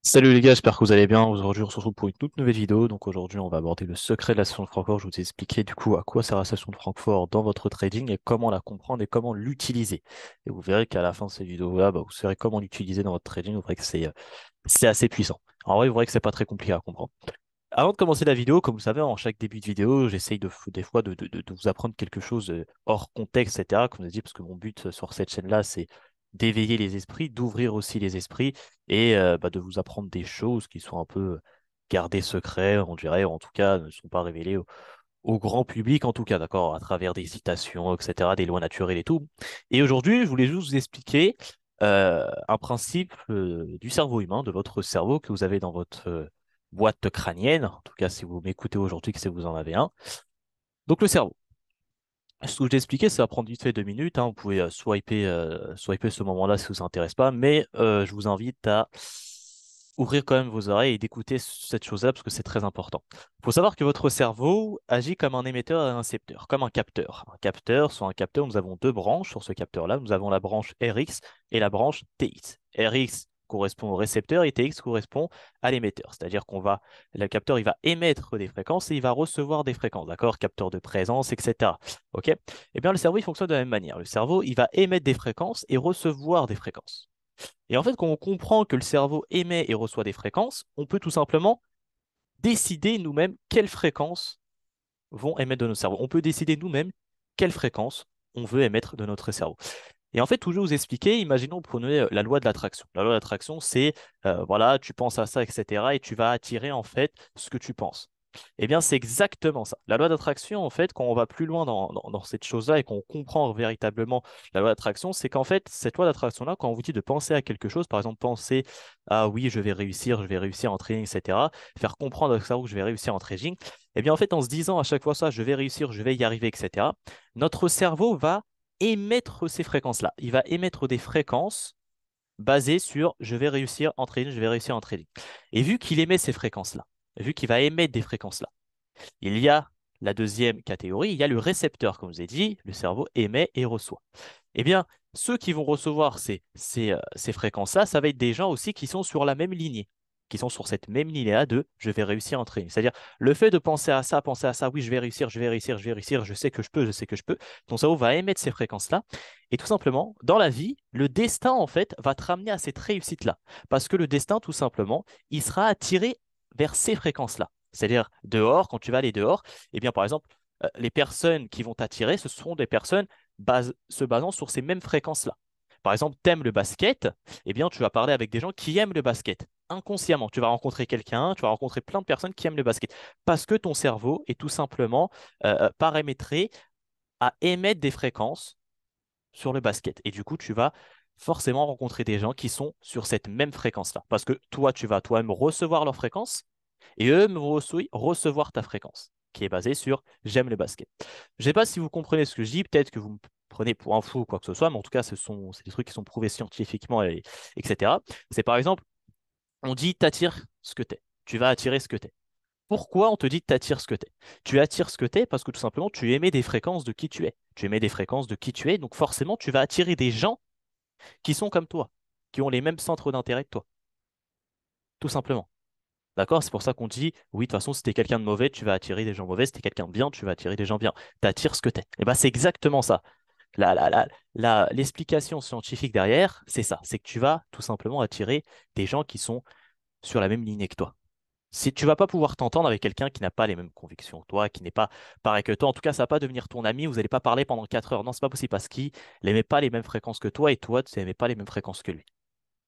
Salut les gars, j'espère que vous allez bien. Aujourd'hui, on se retrouve pour une toute nouvelle vidéo. Donc aujourd'hui, on va aborder le secret de la session de Francfort. Je vous ai expliqué du coup à quoi sert la session de Francfort dans votre trading et comment la comprendre et comment l'utiliser. Et vous verrez qu'à la fin de cette vidéo-là, vous saurez comment l'utiliser dans votre trading. Vous verrez que c'est assez puissant. En vrai, vous verrez que c'est pas très compliqué à comprendre. Avant de commencer la vidéo, comme vous savez, en chaque début de vidéo, j'essaye des fois de vous apprendre quelque chose hors contexte, etc. Comme je dit, parce que mon but sur cette chaîne-là, c'est d'éveiller les esprits, d'ouvrir aussi les esprits et de vous apprendre des choses qui sont un peu gardées secrets, on dirait, ou en tout cas ne sont pas révélées au grand public, en tout cas, d'accord, à travers des citations, etc., des lois naturelles et tout. Et aujourd'hui, je voulais juste vous expliquer un principe du cerveau humain, de votre cerveau que vous avez dans votre boîte crânienne. En tout cas, si vous m'écoutez aujourd'hui, que si vous en avez un. Donc, le cerveau. Ce que je vais expliquer, ça va prendre vite fait 2 minutes, hein. Vous pouvez swiper ce moment-là si ça vous intéresse pas, mais je vous invite à ouvrir quand même vos oreilles et d'écouter cette chose-là parce que c'est très important. Il faut savoir que votre cerveau agit comme un émetteur et un récepteur, comme un capteur. Un capteur, sur un capteur, nous avons deux branches sur ce capteur-là. Nous avons la branche RX et la branche TX. RX correspond au récepteur et TX correspond à l'émetteur. C'est-à-dire le capteur, il va émettre des fréquences et il va recevoir des fréquences, d'accord? Capteur de présence, etc. OK? Eh bien, le cerveau, il fonctionne de la même manière. Le cerveau, il va émettre des fréquences et recevoir des fréquences. Et en fait, quand on comprend que le cerveau émet et reçoit des fréquences, on peut tout simplement décider nous-mêmes quelles fréquences vont émettre de notre cerveau. On peut décider nous-mêmes quelles fréquences on veut émettre de notre cerveau. Et en fait, toujours vous expliquer, imaginons, prenez la loi de l'attraction. La loi de l'attraction, c'est, voilà, tu penses à ça, etc. Et tu vas attirer, en fait, ce que tu penses. Eh bien, c'est exactement ça. La loi d'attraction, en fait, quand on va plus loin dans cette chose-là et qu'on comprend véritablement la loi d'attraction, c'est qu'en fait, cette loi d'attraction-là, quand on vous dit de penser à quelque chose, par exemple, penser à oui, je vais réussir en trading, etc., faire comprendre au cerveau que je vais réussir en trading, eh bien, en fait, en se disant à chaque fois ça, je vais réussir, je vais y arriver, etc., notre cerveau va émettre ces fréquences-là. Il va émettre des fréquences basées sur je vais réussir en trading, je vais réussir en trading. Et vu qu'il émet ces fréquences-là, vu qu'il va émettre des fréquences-là, il y a la deuxième catégorie, il y a le récepteur, comme je vous ai dit, le cerveau émet et reçoit. Eh bien, ceux qui vont recevoir ces fréquences-là, ça va être des gens aussi qui sont sur la même lignée, qui sont sur cette même lignée-là de je vais réussir en trading. C'est-à-dire, le fait de penser à ça, oui, je vais réussir, je vais réussir, je vais réussir, je sais que je peux, je sais que je peux, ton cerveau va émettre ces fréquences-là. Et tout simplement, dans la vie, le destin, en fait, va te ramener à cette réussite-là. Parce que le destin, tout simplement, il sera attiré vers ces fréquences-là. C'est-à-dire, dehors, quand tu vas aller dehors, eh bien, par exemple, les personnes qui vont t'attirer, ce seront des personnes se basant sur ces mêmes fréquences-là. Par exemple, t'aimes le basket, eh bien, tu vas parler avec des gens qui aiment le basket. Inconsciemment, tu vas rencontrer quelqu'un, tu vas rencontrer plein de personnes qui aiment le basket. Parce que ton cerveau est tout simplement paramétré à émettre des fréquences sur le basket. Et du coup, tu vas forcément rencontrer des gens qui sont sur cette même fréquence-là. Parce que toi, tu vas toi-même recevoir leur fréquence et eux me recevoir ta fréquence, qui est basée sur j'aime le basket. Je ne sais pas si vous comprenez ce que je dis, peut-être que vous me prenez pour un fou ou quoi que ce soit, mais en tout cas, c'est des trucs qui sont prouvés scientifiquement, etc. C'est par exemple, on dit t'attires ce que t'es. Tu vas attirer ce que t'es. Pourquoi on te dit t'attires ce que t'es? Tu attires ce que t'es parce que tout simplement, tu émets des fréquences de qui tu es. Tu émets des fréquences de qui tu es, donc forcément, tu vas attirer des gens qui sont comme toi, qui ont les mêmes centres d'intérêt que toi, tout simplement. D'accord? C'est pour ça qu'on dit, oui, de toute façon, si t'es quelqu'un de mauvais, tu vas attirer des gens mauvais. Si t'es quelqu'un de bien, tu vas attirer des gens bien. T'attires ce que t'es. Et ben, c'est exactement ça. L'explication scientifique derrière, c'est ça. C'est que tu vas tout simplement attirer des gens qui sont sur la même lignée que toi. Si tu vas pas pouvoir t'entendre avec quelqu'un qui n'a pas les mêmes convictions que toi, qui n'est pas pareil que toi, en tout cas, ça va pas devenir ton ami, vous n'allez pas parler pendant 4 heures. Non, c'est pas possible parce qu'il n'aimait pas les mêmes fréquences que toi et toi, tu n'aimais pas les mêmes fréquences que lui.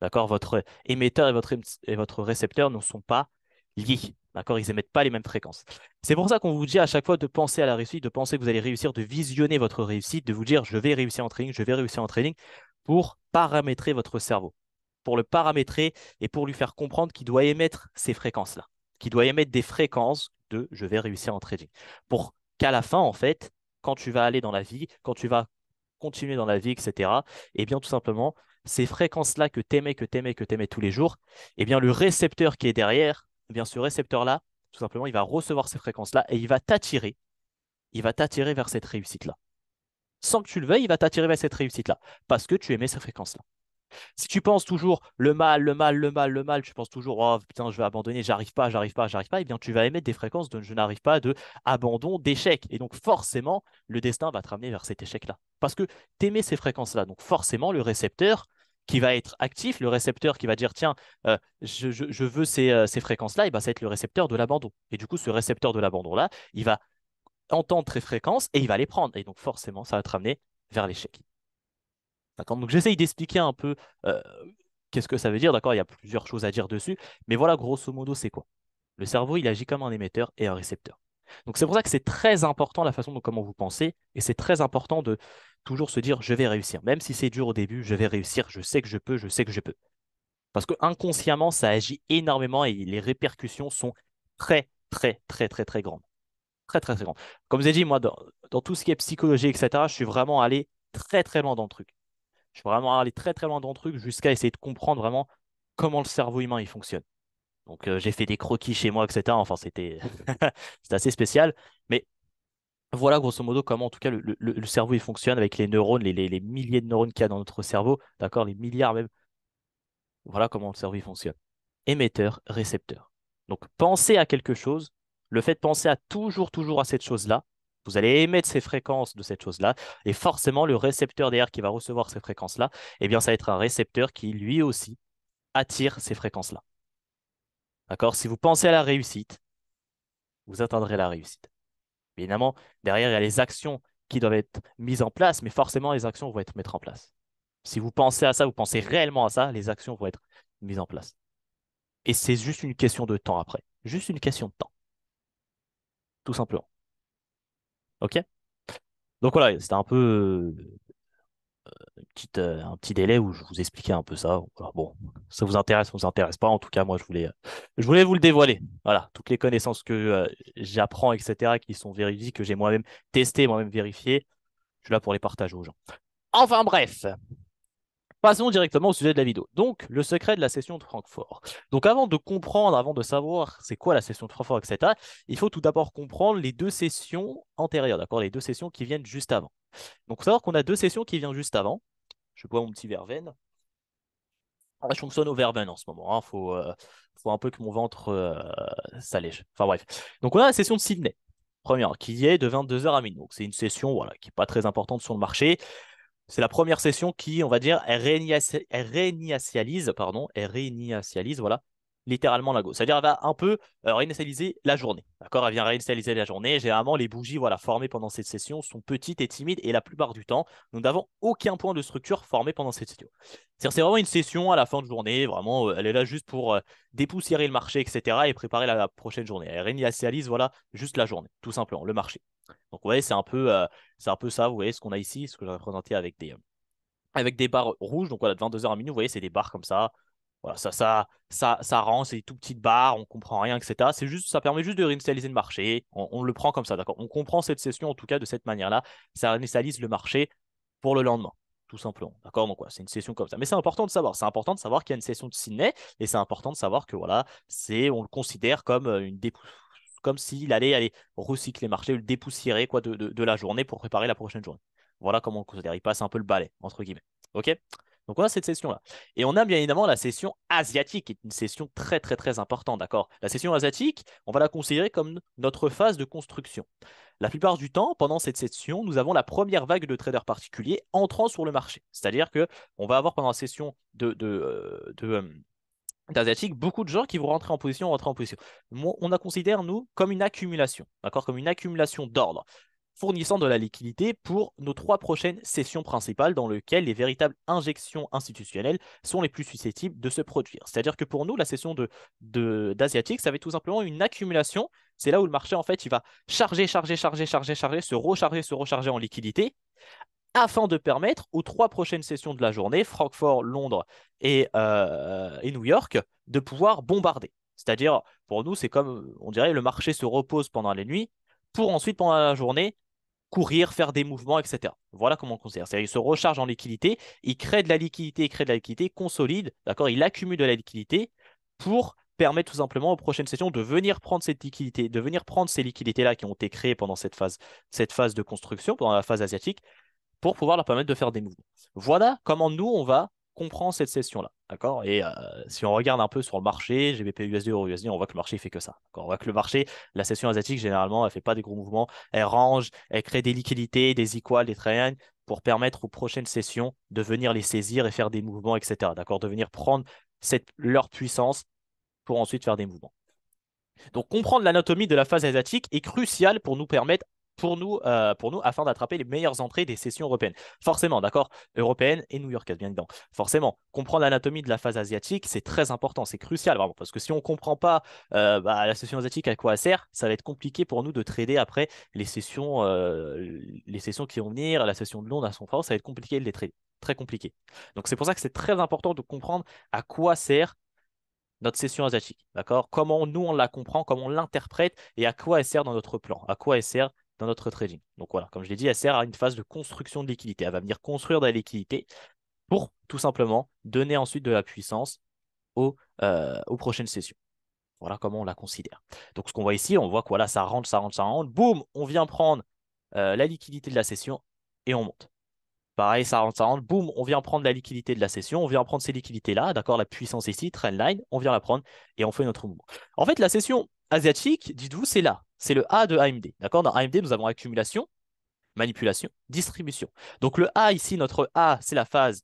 D'accord? Votre émetteur et votre récepteur ne sont pas liés. D'accord? Ils émettent pas les mêmes fréquences. C'est pour ça qu'on vous dit à chaque fois de penser à la réussite, de penser que vous allez réussir, de visionner votre réussite, de vous dire je vais réussir en trading, je vais réussir en trading pour paramétrer votre cerveau, pour le paramétrer et pour lui faire comprendre qu'il doit émettre ces fréquences-là, qu'il doit émettre des fréquences de je vais réussir en trading. Pour qu'à la fin, en fait, quand tu vas aller dans la vie, quand tu vas continuer dans la vie, etc., eh bien, tout simplement, ces fréquences-là que tu aimais tous les jours, eh bien, le récepteur qui est derrière, eh bien, ce récepteur-là, tout simplement, il va recevoir ces fréquences-là et il va t'attirer vers cette réussite-là. Sans que tu le veuilles, il va t'attirer vers cette réussite-là, parce que tu aimais ces fréquences-là. Si tu penses toujours le mal, le mal, le mal, le mal, tu penses toujours, oh putain, je vais abandonner, j'arrive pas, j'arrive pas, j'arrive pas, eh bien tu vas émettre des fréquences de je n'arrive pas, de abandon, d'échec. Et donc forcément, le destin va te ramener vers cet échec-là. Parce que tu émets ces fréquences-là. Donc forcément, le récepteur qui va être actif, le récepteur qui va dire, tiens, je veux ces fréquences-là, et ben, ça va être le récepteur de l'abandon. Et du coup, ce récepteur de l'abandon-là, il va entendre tes fréquences et il va les prendre. Et donc forcément, ça va te ramener vers l'échec. D'accord? Donc j'essaye d'expliquer un peu euh, qu'est-ce que ça veut dire. D'accord? Il y a plusieurs choses à dire dessus. Mais voilà, grosso modo, c'est quoi? Le cerveau, il agit comme un émetteur et un récepteur. Donc c'est pour ça que c'est très important la façon dont comment vous pensez. Et c'est très important de toujours se dire, je vais réussir. Même si c'est dur au début, je vais réussir. Je sais que je peux, je sais que je peux. Parce que inconsciemment, ça agit énormément et les répercussions sont très, très, très, très, très grandes. Très, très, très grandes. Comme je vous ai dit, moi, dans tout ce qui est psychologie, etc., je suis vraiment allé très, très loin dans le truc. Je suis vraiment allé très très loin dans le truc jusqu'à essayer de comprendre vraiment comment le cerveau humain il fonctionne. Donc j'ai fait des croquis chez moi, etc. Enfin, c'était c'était assez spécial. Mais voilà grosso modo comment en tout cas le cerveau il fonctionne avec les neurones, les milliers de neurones qu'il y a dans notre cerveau, d'accord, les milliards même. Voilà comment le cerveau il fonctionne. Émetteur, récepteur. Donc pensez à quelque chose, le fait de penser à toujours, toujours à cette chose-là, vous allez émettre ces fréquences de cette chose-là, et forcément le récepteur derrière qui va recevoir ces fréquences-là, eh bien ça va être un récepteur qui lui aussi attire ces fréquences-là. D'accord? Si vous pensez à la réussite, vous atteindrez la réussite. Évidemment, derrière, il y a les actions qui doivent être mises en place, mais forcément les actions vont être mises en place. Si vous pensez à ça, vous pensez réellement à ça, les actions vont être mises en place. Et c'est juste une question de temps après. Juste une question de temps, tout simplement. OK? Donc voilà, c'était un peu un petit délai où je vous expliquais un peu ça. Voilà, bon, ça vous intéresse, ça vous intéresse pas. En tout cas, moi, je voulais vous le dévoiler. Voilà, toutes les connaissances que j'apprends, etc., qui sont véridiques, que j'ai moi-même testé, moi-même vérifié, je suis là pour les partager aux gens. Enfin bref, passons directement au sujet de la vidéo. Donc, le secret de la session de Francfort. Donc, avant de comprendre, avant de savoir c'est quoi la session de Francfort, etc., il faut tout d'abord comprendre les deux sessions antérieures, d'accord? Les deux sessions qui viennent juste avant. Donc, il faut savoir qu'on a deux sessions qui viennent juste avant. Je bois mon petit verveine. Ah, je fonctionne au verveine en ce moment. Faut un peu que mon ventre s'allège. Enfin bref. Donc, on a la session de Sydney, première, qui est de 22 heures à minuit. Donc, c'est une session voilà, qui n'est pas très importante sur le marché. C'est la première session qui, on va dire, elle réinitialise, voilà, littéralement la Go. C'est-à-dire, elle va un peu réinitialiser la journée. D'accord? Elle vient réinitialiser la journée. Généralement, les bougies, voilà, formées pendant cette session sont petites et timides et la plupart du temps, nous n'avons aucun point de structure formé pendant cette session. C'est-à-dire, c'est vraiment une session à la fin de journée. Vraiment, elle est là juste pour dépoussiérer le marché, etc. et préparer la prochaine journée. Elle réinitialise, voilà, juste la journée, tout simplement, le marché. Donc, vous voyez, c'est un peu ça, vous voyez ce qu'on a ici, ce que j'ai représenté avec des barres rouges. Donc voilà, de 22 heures à minuit, vous voyez, c'est des barres comme ça. Voilà, ça rend, c'est des tout petites barres, on comprend rien, etc. C'est juste, ça permet juste de réinitialiser le marché. On le prend comme ça, d'accord? On comprend cette session, en tout cas, de cette manière-là. Ça réinitialise le marché pour le lendemain, tout simplement. D'accord? Donc, voilà, c'est une session comme ça. Mais c'est important de savoir. C'est important de savoir qu'il y a une session de Sydney et c'est important de savoir que, voilà, on le considère comme comme s'il allait aller recycler le marché, le dépoussiérer quoi, de la journée pour préparer la prochaine journée. Voilà comment on le considère. Il passe un peu le balai, entre guillemets. OK? Donc on a cette session-là. Et on a bien évidemment la session asiatique, qui est une session très très très importante, d'accord? La session asiatique, on va la considérer comme notre phase de construction. La plupart du temps, pendant cette session, nous avons la première vague de traders particuliers entrant sur le marché. C'est-à-dire que on va avoir pendant la session d'asiatique beaucoup de gens qui vont rentrer en position. On la considère, nous, comme une accumulation, d'accord? Comme une accumulation d'ordre fournissant de la liquidité pour nos trois prochaines sessions principales dans lesquelles les véritables injections institutionnelles sont les plus susceptibles de se produire. C'est-à-dire que pour nous, la session d'Asiatique, ça va être tout simplement une accumulation. C'est là où le marché, en fait, il va charger, charger, charger, charger, charger, se recharger en liquidité afin de permettre aux trois prochaines sessions de la journée, Francfort, Londres et New York, de pouvoir bombarder. C'est-à-dire, pour nous, c'est comme, on dirait, le marché se repose pendant les nuits pour ensuite, pendant la journée, courir, faire des mouvements, etc. Voilà comment on considère. C'est-à-dire, il se recharge en liquidité, il crée de la liquidité, il crée de la liquidité, consolide, d'accord? Il accumule de la liquidité pour permettre tout simplement aux prochaines sessions de venir prendre cette liquidité, de venir prendre ces liquidités-là qui ont été créées pendant cette phase de construction, pendant la phase asiatique, pour pouvoir leur permettre de faire des mouvements. Voilà comment nous, on va comprend cette session-là. D'accord? Et si on regarde un peu sur le marché, GBP USD, Euro USD, on voit que le marché fait que ça. On voit que le marché, la session asiatique, généralement, elle fait pas des gros mouvements. Elle range, elle crée des liquidités, des equals, des triangles pour permettre aux prochaines sessions de venir les saisir et faire des mouvements, etc. D'accord? De venir prendre leur puissance pour ensuite faire des mouvements. Donc, comprendre l'anatomie de la phase asiatique est crucial pour nous permettre, pour nous afin d'attraper les meilleures entrées des sessions européennes. Forcément, d'accord? Européennes et new-yorkaises, bien évidemment. Forcément, comprendre l'anatomie de la phase asiatique, c'est très important, c'est crucial, vraiment. Parce que si on ne comprend pas la session asiatique à quoi elle sert, ça va être compliqué pour nous de trader après les sessions qui vont venir, la session de Londres à son force, ça va être compliqué de les trader. Très compliqué. Donc, c'est pour ça que c'est très important de comprendre à quoi sert notre session asiatique, d'accord? Comment nous on la comprend, comment on l'interprète et à quoi elle sert dans notre plan, à quoi elle sert dans notre trading. Donc voilà, comme je l'ai dit, elle sert à une phase de construction de liquidité. Elle va venir construire de la liquidité pour tout simplement donner ensuite de la puissance aux prochaines sessions. Voilà comment on la considère. Donc ce qu'on voit ici, on voit que voilà, ça rentre, ça rentre, ça rentre. Boum, on vient prendre la liquidité de la session et on monte. Pareil, ça rentre, boum, on vient prendre la liquidité de la session, on vient prendre ces liquidités-là, d'accord, la puissance ici, trendline, on vient la prendre et on fait notre mouvement. En fait, la session asiatique, dites-vous, c'est là, c'est le A de AMD, d'accord? Dans AMD, nous avons accumulation, manipulation, distribution. Donc le A ici, notre A, c'est la phase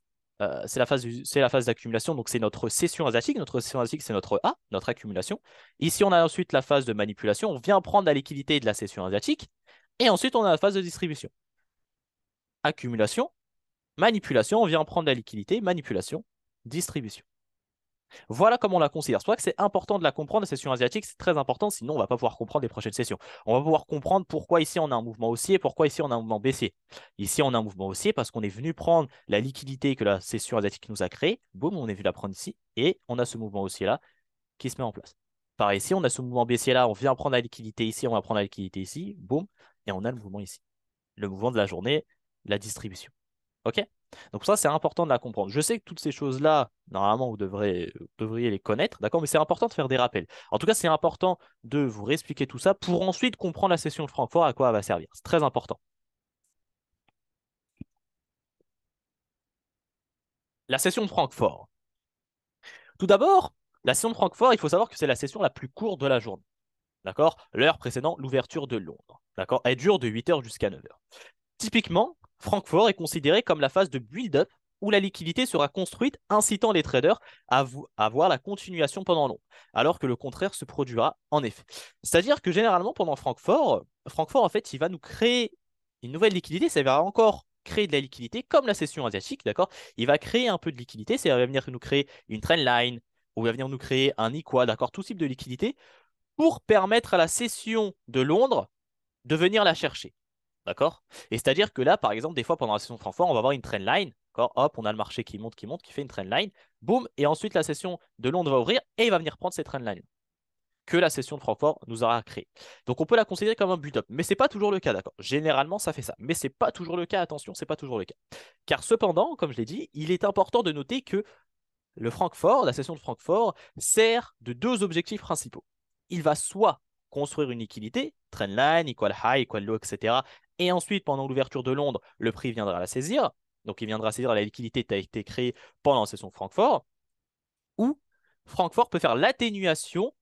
d'accumulation, donc c'est notre session asiatique. Notre session asiatique, c'est notre A, notre accumulation. Ici, on a ensuite la phase de manipulation, on vient prendre la liquidité de la session asiatique, et ensuite on a la phase de distribution. Accumulation, manipulation, on vient prendre la liquidité, manipulation, distribution. Voilà comment on la considère. C'est pour ça que c'est important de la comprendre, la session asiatique, c'est très important, sinon on ne va pas pouvoir comprendre les prochaines sessions. On va pouvoir comprendre pourquoi ici on a un mouvement haussier et pourquoi ici on a un mouvement baissier. Ici on a un mouvement haussier parce qu'on est venu prendre la liquidité que la session asiatique nous a créée, boum, on est venu la prendre ici, et on a ce mouvement haussier-là qui se met en place. Pareil ici, on a ce mouvement baissier-là, on vient prendre la liquidité ici, on va prendre la liquidité ici, boum, et on a le mouvement ici. Le mouvement de la journée, la distribution. OK? Donc ça, c'est important de la comprendre. Je sais que toutes ces choses-là, normalement, vous devriez les connaître, d'accord? Mais c'est important de faire des rappels. En tout cas, c'est important de vous réexpliquer tout ça pour ensuite comprendre la session de Francfort, à quoi elle va servir. C'est très important. La session de Francfort. Tout d'abord, la session de Francfort, il faut savoir que c'est la session la plus courte de la journée. D'accord? L'heure précédant l'ouverture de Londres. D'accord? Elle dure de 8 heures jusqu'à 9 heures. Typiquement, Francfort est considéré comme la phase de build-up où la liquidité sera construite, incitant les traders à voir la continuation pendant long, alors que le contraire se produira en effet. C'est-à-dire que généralement, pendant Francfort, en fait, il va nous créer une nouvelle liquidité, ça va encore créer de la liquidité, comme la session asiatique, d'accord? Il va créer un peu de liquidité, ça va venir nous créer une trendline, ou il va venir nous créer un equal, d'accord? Tout type de liquidité, pour permettre à la session de Londres de venir la chercher. D'accord? Et c'est-à-dire que là, par exemple, des fois pendant la session de Francfort, on va avoir une trendline. D'accord? Hop, on a le marché qui monte, qui fait une trendline. Boum, et ensuite la session de Londres va ouvrir et il va venir prendre cette trendline que la session de Francfort nous aura créé. Donc on peut la considérer comme un but-up, mais c'est pas toujours le cas, d'accord? Généralement, ça fait ça, mais c'est pas toujours le cas. Attention, c'est pas toujours le cas. Car cependant, comme je l'ai dit, il est important de noter que la session de Francfort, sert de deux objectifs principaux. Il va soit construire une liquidité, trendline, equal high, equal low, etc. Et ensuite, pendant l'ouverture de Londres, le prix viendra la saisir. Donc, il viendra saisir la liquidité qui a été créée pendant la session de Francfort. Ou Francfort peut faire l'atténuation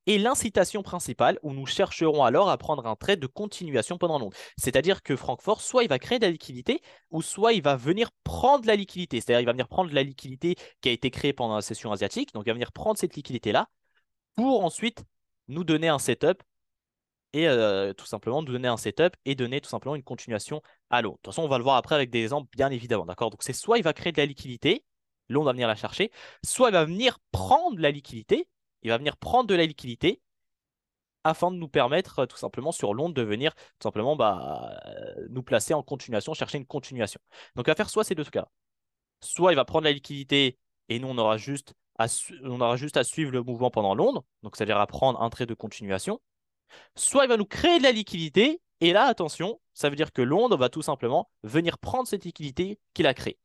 et l'incitation principale où nous chercherons alors à prendre un trade de continuation pendant Londres. C'est-à-dire que Francfort, soit il va créer de la liquidité, ou soit il va venir prendre la liquidité. C'est-à-dire il va venir prendre la liquidité qui a été créée pendant la session asiatique. Donc il va venir prendre cette liquidité-là pour ensuite nous donner un setup et tout simplement nous donner un setup et donner tout simplement une continuation à Londres. De toute façon, on va le voir après avec des exemples, bien évidemment. D'accord? Donc c'est soit il va créer de la liquidité, Londres va venir la chercher, soit il va venir prendre la liquidité, il va venir prendre de la liquidité afin de nous permettre tout simplement sur Londres de venir tout simplement nous placer en continuation, chercher une continuation. Donc il va faire soit ces deux cas. Soit il va prendre la liquidité et nous on aura juste à suivre le mouvement pendant Londres, donc c'est-à-dire à prendre un trait de continuation. Soit il va nous créer de la liquidité et là attention, ça veut dire que Londres va tout simplement venir prendre cette liquidité qu'il a créée.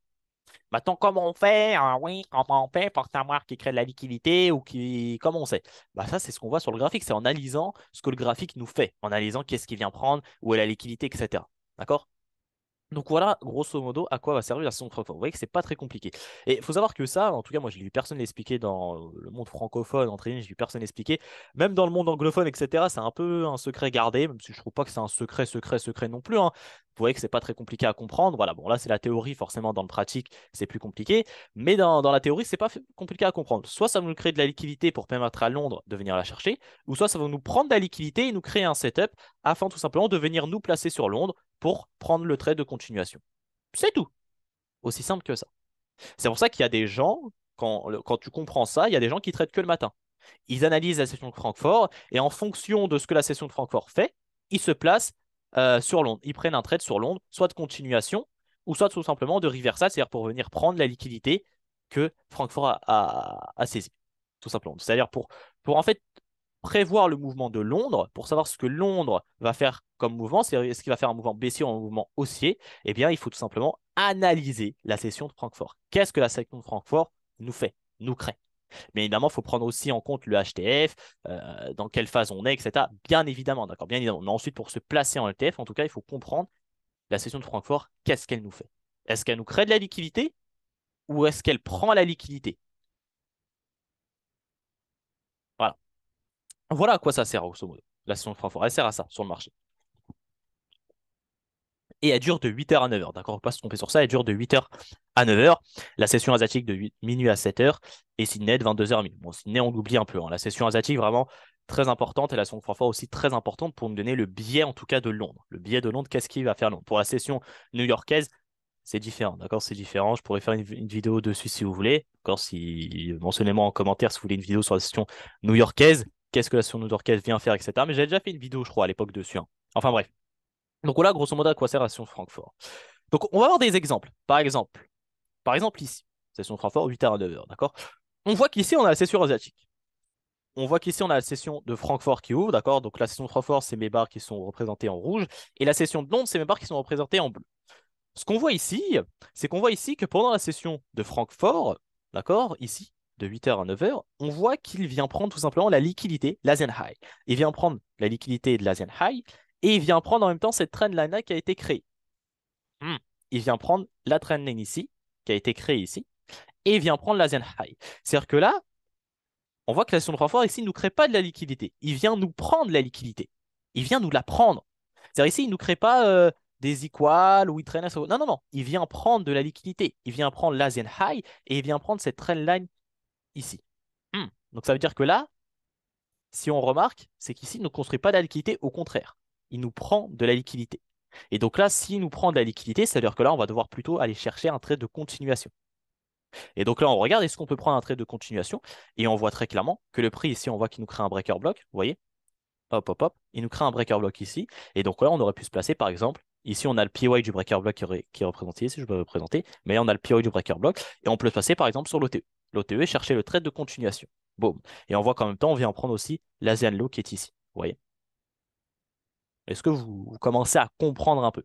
Maintenant, comment on fait? Oui, comment on fait pour savoir qui crée de la liquidité ou qui. Comment on sait? Ça, c'est ce qu'on voit sur le graphique. C'est en analysant ce que le graphique nous fait, en analysant qu'est-ce qu'il vient prendre, où est la liquidité, etc. D'accord? Donc voilà, grosso modo, à quoi va servir la session de Francfort. Vous voyez que c'est pas très compliqué. Et il faut savoir que ça, en tout cas, moi, je l'ai vu personne l'expliquer dans le monde francophone, en training, j'ai vu personne l'expliquer. Même dans le monde anglophone, etc., c'est un peu un secret gardé, même si je trouve pas que c'est un secret non plus, hein. Vous voyez que c'est pas très compliqué à comprendre. Voilà, bon, là, c'est la théorie, forcément, dans le pratique, c'est plus compliqué. Mais dans la théorie, c'est pas compliqué à comprendre. Soit ça va nous créer de la liquidité pour permettre à Londres de venir la chercher, ou soit ça va nous prendre de la liquidité et nous créer un setup afin tout simplement de venir nous placer sur Londres pour prendre le trade de continuation. C'est tout. Aussi simple que ça. C'est pour ça qu'il y a des gens, quand tu comprends ça, il y a des gens qui traitent que le matin. Ils analysent la session de Francfort et en fonction de ce que la session de Francfort fait, ils se placent sur Londres. Ils prennent un trade sur Londres, soit de continuation, ou soit tout simplement de reversal, c'est-à-dire pour venir prendre la liquidité que Francfort a saisie. Tout simplement. C'est-à-dire pour en fait prévoir le mouvement de Londres, pour savoir ce que Londres va faire comme mouvement, c'est est-ce qu'il va faire un mouvement baissier ou un mouvement haussier, eh bien, il faut tout simplement analyser la session de Francfort. Qu'est-ce que la session de Francfort nous fait, nous crée? Mais évidemment, il faut prendre aussi en compte le HTF, dans quelle phase on est, etc. Bien évidemment, d'accord, bien évidemment. Mais ensuite, pour se placer en LTF, en tout cas, il faut comprendre la session de Francfort, qu'est-ce qu'elle nous fait? Est-ce qu'elle nous crée de la liquidité ou est-ce qu'elle prend la liquidité? Voilà. Voilà à quoi ça sert, grosso modo. La session de Francfort, elle sert à ça sur le marché. Et elle dure de 8h à 9h. D'accord, on ne peut pas se tromper sur ça. Elle dure de 8h à 9h. La session asiatique de minuit à 7h et Sydney de 22h à minuit. Bon, Sydney, on l'oublie un peu, hein. La session asiatique, vraiment très importante et la session de Francfort aussi très importante pour nous donner le biais, en tout cas, de Londres. Le biais de Londres, qu'est-ce qu'il va faire Londres? Pour la session new-yorkaise, c'est différent. D'accord, c'est différent. Je pourrais faire une vidéo dessus si vous voulez. D'accord, si mentionnez-moi en commentaire si vous voulez une vidéo sur la session new-yorkaise. Qu'est-ce que la session new-yorkaise vient faire, etc. Mais j'avais déjà fait une vidéo, je crois, à l'époque dessus, hein. Enfin bref. Donc voilà, grosso modo, à quoi sert la session de Francfort. Donc, on va avoir des exemples. Par exemple ici, session de Francfort, 8h à 9h, d'accord? On voit qu'ici, on a la session asiatique. On voit qu'ici, on a la session de Francfort qui ouvre, d'accord? Donc, la session de Francfort, c'est mes barres qui sont représentées en rouge. Et la session de Londres, c'est mes barres qui sont représentées en bleu. Ce qu'on voit ici, c'est qu'on voit ici que pendant la session de Francfort, d'accord, ici, de 8h à 9h, on voit qu'il vient prendre tout simplement la liquidité, l'Asian High. Il vient prendre la liquidité de l'Asian High et il vient prendre en même temps cette trendline-là qui a été créée. Hmm. Il vient prendre la trendline ici, qui a été créée ici, et il vient prendre l'Asian High. C'est-à-dire que là, on voit que la session de Francfort ici ne nous crée pas de la liquidité. Il vient nous prendre la liquidité. Il vient nous la prendre. C'est-à-dire ici, il ne nous crée pas des equals ou trend line. Non, non, non. Il vient prendre de la liquidité. Il vient prendre l'Asian High et il vient prendre cette trendline ici. Hmm. Donc ça veut dire que là, si on remarque, c'est qu'ici, il ne nous construit pas de la liquidité, au contraire. Il nous prend de la liquidité. Et donc là, s'il nous prend de la liquidité, c'est-à-dire que là, on va devoir plutôt aller chercher un trade de continuation. Et donc là, on regarde, est-ce qu'on peut prendre un trade de continuation? Et on voit très clairement que le prix ici, on voit qu'il nous crée un breaker block. Vous voyez? Hop, hop, hop. Il nous crée un breaker block ici. Et donc là, on aurait pu se placer, par exemple. Ici, on a le PY du breaker block qui est représenté ici, je peux le représenter. Mais là, on a le PY du breaker block. Et on peut se passer, par exemple, sur l'OTE. L'OTE, chercher le trade de continuation. Boum. Et on voit qu'en même temps, on vient en prendre aussi l'Asian Low qui est ici. Vous voyez? Est-ce que vous commencez à comprendre un peu?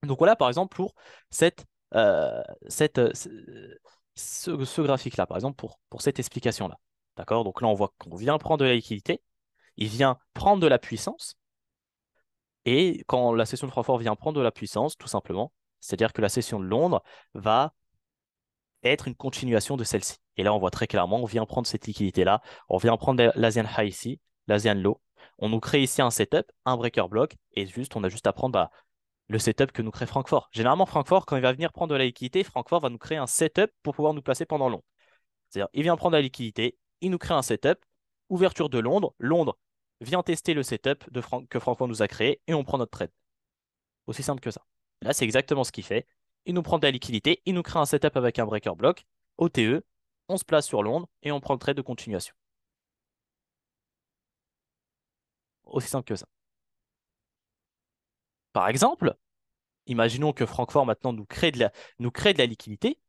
Donc voilà, par exemple, pour cette, euh, cette, ce graphique-là, par exemple, pour cette explication-là. D'accord? Donc là, on voit qu'on vient prendre de la liquidité, il vient prendre de la puissance, et quand la session de Francfort vient prendre de la puissance, tout simplement, c'est-à-dire que la session de Londres va être une continuation de celle-ci. Et là, on voit très clairement, on vient prendre cette liquidité-là, on vient prendre l'Asian High ici, l'Asian Low, on nous crée ici un setup, un breaker block, et juste, on a juste à prendre le setup que nous crée Francfort. Généralement, Francfort, quand il va venir prendre de la liquidité, Francfort va nous créer un setup pour pouvoir nous placer pendant long. C'est-à-dire, il vient prendre de la liquidité, il nous crée un setup, ouverture de Londres, Londres vient tester le setup que Francfort nous a créé et on prend notre trade. Aussi simple que ça. Là, c'est exactement ce qu'il fait. Il nous prend de la liquidité, il nous crée un setup avec un breaker block, OTE, on se place sur Londres et on prend le trade de continuation. Aussi simple que ça. Par exemple, imaginons que Francfort maintenant nous crée de la liquidité.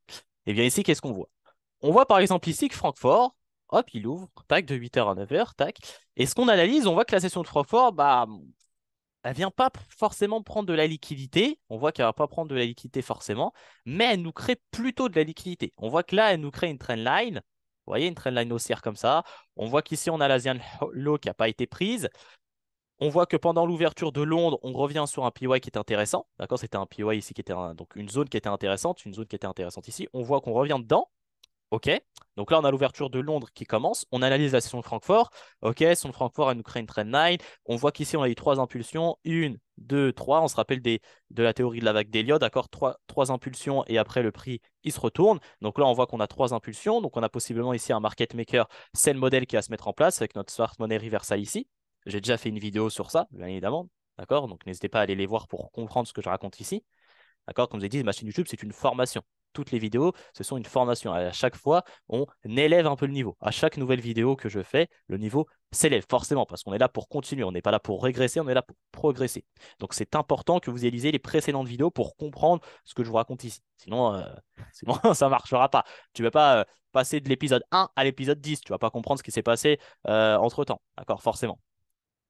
Et bien ici, qu'est-ce qu'on voit? On voit par exemple ici que Francfort, hop, il ouvre, tac, de 8h à 9h, tac. Et ce qu'on analyse, on voit que la session de Francfort, bah, elle vient pas forcément prendre de la liquidité. On voit qu'elle va pas prendre de la liquidité forcément, mais elle nous crée plutôt de la liquidité. On voit que là, elle nous crée une trendline. Vous voyez, une trendline haussière comme ça. On voit qu'ici, on a l'Asian Low qui n'a pas été prise. On voit que pendant l'ouverture de Londres, on revient sur un PY qui est intéressant. D'accord? C'était un PY ici qui était donc une zone qui était intéressante, une zone qui était intéressante ici. On voit qu'on revient dedans. OK. Donc là, on a l'ouverture de Londres qui commence. On analyse la session de Francfort. OK, session de Francfort, elle nous crée une trendline. On voit qu'ici, on a eu trois impulsions. Une, deux, trois. On se rappelle de la théorie de la vague d'Elliott. D'accord? Trois impulsions et après, le prix, il se retourne. Donc là, on voit qu'on a trois impulsions. Donc on a possiblement ici un market maker, c'est le modèle qui va se mettre en place avec notre smart money reversal ici. J'ai déjà fait une vidéo sur ça, bien évidemment. D'accord? Donc n'hésitez pas à aller les voir pour comprendre ce que je raconte ici. D'accord? Comme je vous ai dit, ma chaîne YouTube, c'est une formation. Toutes les vidéos, ce sont une formation. À chaque fois, on élève un peu le niveau. À chaque nouvelle vidéo que je fais, le niveau s'élève forcément parce qu'on est là pour continuer. On n'est pas là pour régresser, on est là pour progresser. Donc, c'est important que vous lisez les précédentes vidéos pour comprendre ce que je vous raconte ici. Sinon ça ne marchera pas. Tu ne vas pas passer de l'épisode 1 à l'épisode 10. Tu ne vas pas comprendre ce qui s'est passé entre-temps. D'accord? Forcément.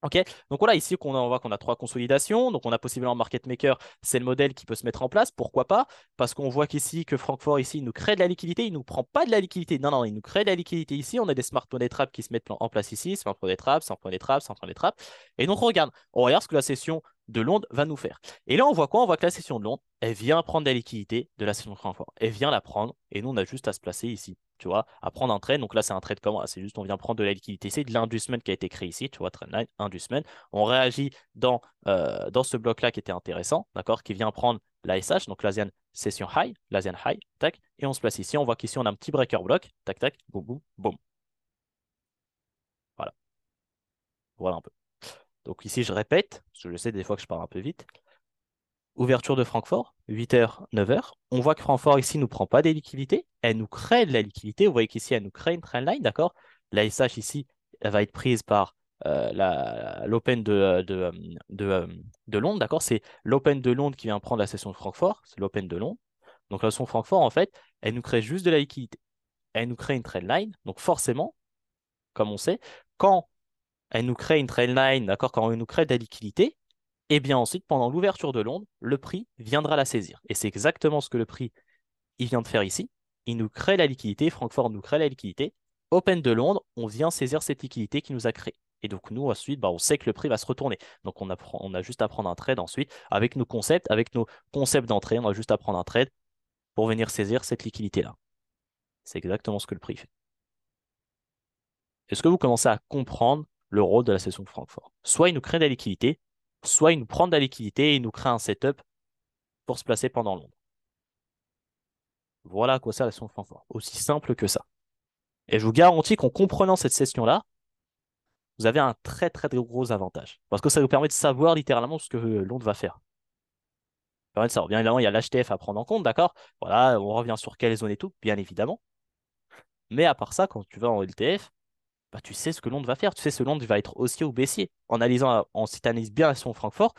Ok, donc voilà, ici on voit qu'on a trois consolidations. Donc on a possiblement un market maker, c'est le modèle qui peut se mettre en place. Pourquoi pas? Parce qu'on voit qu'ici, que Francfort, ici, il nous crée de la liquidité, il ne nous prend pas de la liquidité. Non, non, il nous crée de la liquidité ici. On a des smart money traps qui se mettent en place ici, smart money traps, smart money traps, smart money traps. Et donc on regarde ce que la session de Londres va nous faire. Et là, on voit quoi? On voit que la session de Londres, elle vient prendre de la liquidité de la session de Francfort. Elle vient la prendre et nous, on a juste à se placer ici. Tu vois, à prendre un trade. Donc là, c'est un trade comment? C'est juste, on vient prendre de la liquidité. C'est de l'inducement qui a été créé ici. Tu vois, trendline, inducement. On réagit dans ce bloc-là qui était intéressant, d'accord, qui vient prendre l'ASH, donc l'Asian Session High, l'Asian High, tac, et on se place ici. On voit qu'ici, on a un petit breaker block, tac, tac, boum, boum, boum. Voilà, voilà un peu. Donc ici, je répète, parce que je sais des fois que je pars un peu vite. Ouverture de Francfort, 8h, 9h. On voit que Francfort ici ne nous prend pas des liquidités. Elle nous crée de la liquidité. Vous voyez qu'ici, elle nous crée une trendline, d'accord? La SH ici, elle va être prise par l'Open de Londres, d'accord? C'est l'Open de Londres qui vient prendre la session de Francfort. C'est l'Open de Londres. Donc la session de Francfort, en fait, elle nous crée juste de la liquidité. Elle nous crée une trendline. Donc forcément, comme on sait, quand elle nous crée une trendline, d'accord? Quand elle nous crée de la liquidité, et bien ensuite, pendant l'ouverture de Londres, le prix viendra la saisir. Et c'est exactement ce que le prix il vient de faire ici. Il nous crée la liquidité, Francfort nous crée la liquidité. Open de Londres, on vient saisir cette liquidité qui nous a créé. Et donc nous, ensuite, bah, on sait que le prix va se retourner. Donc on a juste à prendre un trade ensuite avec nos concepts d'entrée, on a juste à prendre un trade pour venir saisir cette liquidité-là. C'est exactement ce que le prix fait. Est-ce que vous commencez à comprendre le rôle de la session de Francfort? Soit il nous crée de la liquidité, soit il nous prend de la liquidité et il nous crée un setup pour se placer pendant Londres. Voilà à quoi sert la session de Francfort. Aussi simple que ça. Et je vous garantis qu'en comprenant cette session-là, vous avez un très très gros avantage. Parce que ça vous permet de savoir littéralement ce que Londres va faire. Ça permet de savoir. Bien évidemment, il y a l'HTF à prendre en compte, d'accord? Voilà, on revient sur quelle zone et tout, bien évidemment. Mais à part ça, quand tu vas en LTF, bah, tu sais ce que Londres va faire. Tu sais ce que Londres va être haussier ou baissier. Si tu analyses bien la session de Francfort,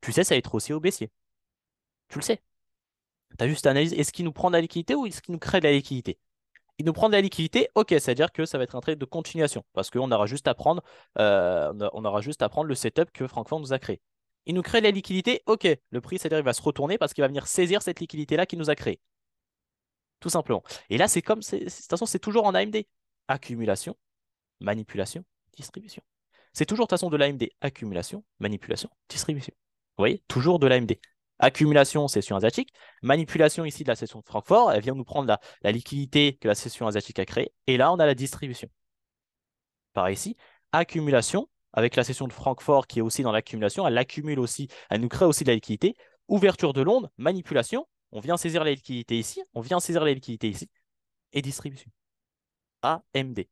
tu sais ça va être haussier ou baissier. Tu le sais. Tu as juste à analyser est-ce qu'il nous prend de la liquidité ou est-ce qu'il nous crée de la liquidité? Il nous prend de la liquidité, ok, c'est-à-dire que ça va être un trade de continuation, parce qu'on aura juste à prendre, on aura juste à prendre le setup que Francfort nous a créé. Il nous crée de la liquidité, ok, le prix, c'est-à-dire il va se retourner parce qu'il va venir saisir cette liquidité-là qu'il nous a créée, tout simplement. Et là, de toute façon, c'est toujours en AMD. Accumulation, manipulation, distribution. C'est toujours de toute façon de l'AMD. Accumulation, manipulation, distribution. Vous voyez, toujours de l'AMD. Accumulation, session asiatique. Manipulation ici de la session de Francfort. Elle vient nous prendre la liquidité que la session asiatique a créée. Et là, on a la distribution. Pareil ici. Accumulation, avec la session de Francfort qui est aussi dans l'accumulation. Elle accumule aussi, elle nous crée aussi de la liquidité. Ouverture de Londres, manipulation. On vient saisir la liquidité ici. On vient saisir la liquidité ici. Et distribution. AMD. Vous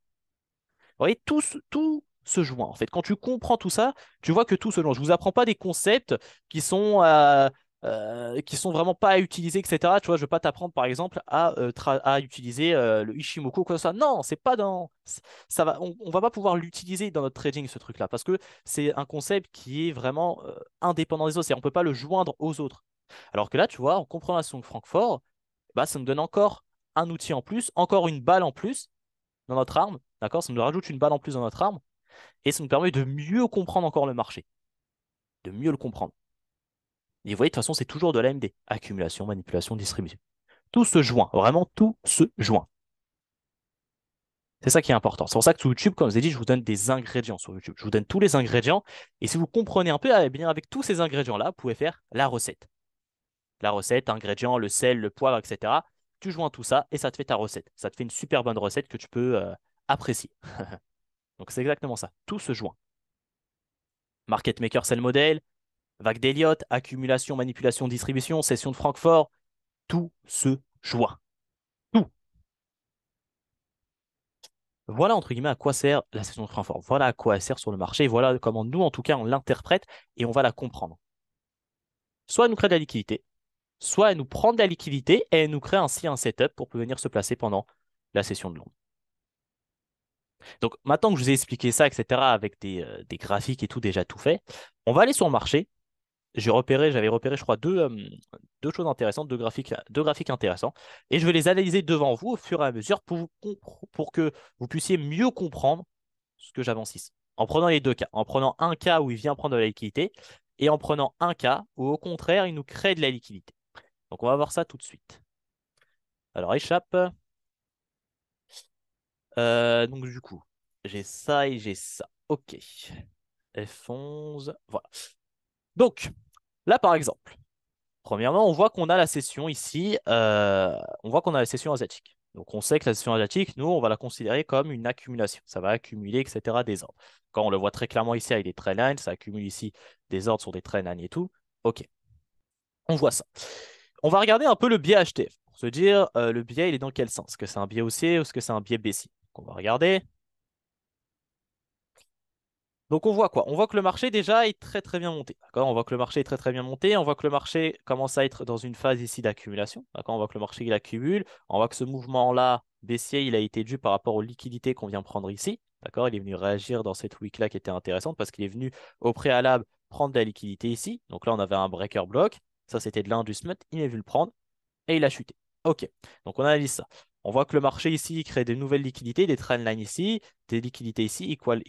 voyez, tout se joint. En fait, quand tu comprends tout ça, tu vois que tout se joint. Je ne vous apprends pas des concepts qui sont vraiment pas à utiliser, etc. Tu vois, je ne vais pas t'apprendre, par exemple, à utiliser le Ishimoku ou quoi que ce soit. Non, c'est pas dans. Ça va, on va pas pouvoir l'utiliser dans notre trading, ce truc-là, parce que c'est un concept qui est vraiment indépendant des autres. On ne peut pas le joindre aux autres. Alors que là, tu vois, en comprenant la de Francfort, bah, ça nous donne encore un outil en plus, encore une balle en plus dans notre arme, d'accord? Ça nous rajoute une balle en plus dans notre arme et ça nous permet de mieux comprendre encore le marché, de mieux le comprendre. Et vous voyez, de toute façon, c'est toujours de l'AMD. Accumulation, manipulation, distribution. Tout se joint, vraiment tout se joint. C'est ça qui est important. C'est pour ça que sur YouTube, comme je vous ai dit, je vous donne des ingrédients sur YouTube. Je vous donne tous les ingrédients. Et si vous comprenez un peu, eh bien, avec tous ces ingrédients-là, vous pouvez faire la recette. La recette, ingrédients, le sel, le poivre, etc. Tu joins tout ça et ça te fait ta recette. Ça te fait une super bonne recette que tu peux apprécier. Donc c'est exactement ça. Tout se joint. Market maker, c'est le modèle. Vague d'Elliott, accumulation, manipulation, distribution, session de Francfort. Tout se joint. Tout. Voilà entre guillemets à quoi sert la session de Francfort. Voilà à quoi elle sert sur le marché. Voilà comment nous, en tout cas, on l'interprète et on va la comprendre. Soit elle nous crée de la liquidité, soit elle nous prend de la liquidité et elle nous crée ainsi un setup pour venir se placer pendant la session de Londres. Donc maintenant que je vous ai expliqué ça, etc., avec des graphiques et tout déjà tout fait, on va aller sur le marché. J'avais repéré, je crois, deux choses intéressantes, deux graphiques intéressants. Et je vais les analyser devant vous au fur et à mesure pour que vous puissiez mieux comprendre ce que j'avance ici. En prenant les deux cas. En prenant un cas où il vient prendre de la liquidité et en prenant un cas où, au contraire, il nous crée de la liquidité. Donc, on va voir ça tout de suite. Alors, échappe. Donc, du coup, j'ai ça et j'ai ça. OK. F11. Voilà. Donc, là, par exemple. Premièrement, on voit qu'on a la session ici, on voit qu'on a la session asiatique. Donc on sait que la session asiatique, nous, on va la considérer comme une accumulation. Ça va accumuler, etc., des ordres. Quand on le voit très clairement ici avec des trendlines, ça accumule ici des ordres sur des trendlines et tout. OK, on voit ça. On va regarder un peu le biais HTF pour se dire le biais, il est dans quel sens? Est-ce que c'est un biais haussier ou est-ce que c'est un biais baissier? Donc on va regarder. Donc on voit quoi? On voit que le marché déjà est très très bien monté. D'accord? On voit que le marché est très très bien monté. On voit que le marché commence à être dans une phase ici d'accumulation. D'accord? On voit que le marché il accumule. On voit que ce mouvement-là baissier, il a été dû par rapport aux liquidités qu'on vient prendre ici. D'accord? Il est venu réagir dans cette week-là qui était intéressante parce qu'il est venu au préalable prendre de la liquidité ici. Donc là, on avait un breaker block. Ça, c'était de l'inducement. Il est venu le prendre et il a chuté. OK. Donc on analyse ça. On voit que le marché ici il crée des nouvelles liquidités, des trendlines ici, des liquidités ici, equal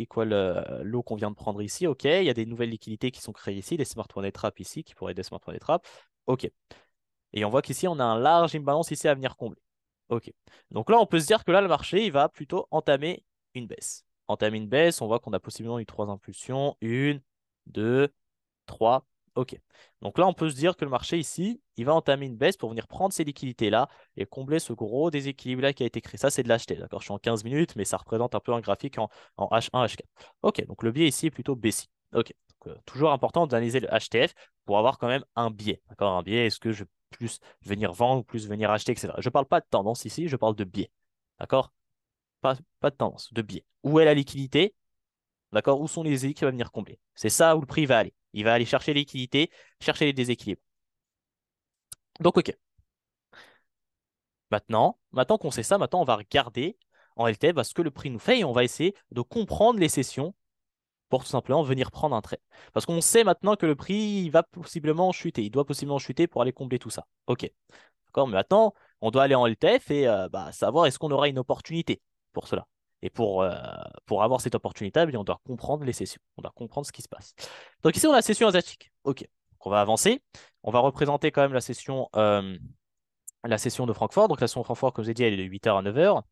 l'eau qu'on vient de prendre ici. OK. Il y a des nouvelles liquidités qui sont créées ici, des smart money traps ici, qui pourraient être des smart money traps. OK. Et on voit qu'ici, on a un large imbalance ici à venir combler. OK. Donc là, on peut se dire que là, le marché, il va plutôt entamer une baisse. Entamer une baisse, on voit qu'on a possiblement eu trois impulsions. Une, deux, 3. OK. Donc là, on peut se dire que le marché ici, il va entamer une baisse pour venir prendre ces liquidités-là et combler ce gros déséquilibre-là qui a été créé. Ça, c'est de l'acheter. D'accord? Je suis en 15 minutes, mais ça représente un peu un graphique en H1, H4. OK. Donc le biais ici est plutôt baissier. OK. Donc, toujours important d'analyser le HTF pour avoir quand même un biais. D'accord? Un biais, est-ce que je vais plus venir vendre ou plus venir acheter, etc. Je ne parle pas de tendance ici, je parle de biais. D'accord? Pas de tendance, de biais. Où est la liquidité? D'accord? Où sont les déséquilibres qui va venir combler? C'est ça où le prix va aller. Il va aller chercher les liquidités, chercher les déséquilibres. Donc, OK. Maintenant qu'on sait ça, maintenant on va regarder en LTF ce que le prix nous fait et on va essayer de comprendre les sessions pour tout simplement venir prendre un trade. Parce qu'on sait maintenant que le prix il va possiblement chuter. Il doit possiblement chuter pour aller combler tout ça. OK. D'accord? Mais maintenant, on doit aller en LTF et savoir est-ce qu'on aura une opportunité pour cela. Et pour avoir cette opportunité, eh bien, on doit comprendre les sessions. On doit comprendre ce qui se passe. Donc ici, on a la session asiatique. OK. Donc, on va avancer. On va représenter quand même la session de Francfort. Donc la session de Francfort, comme je vous ai dit, elle est de 8h à 9h.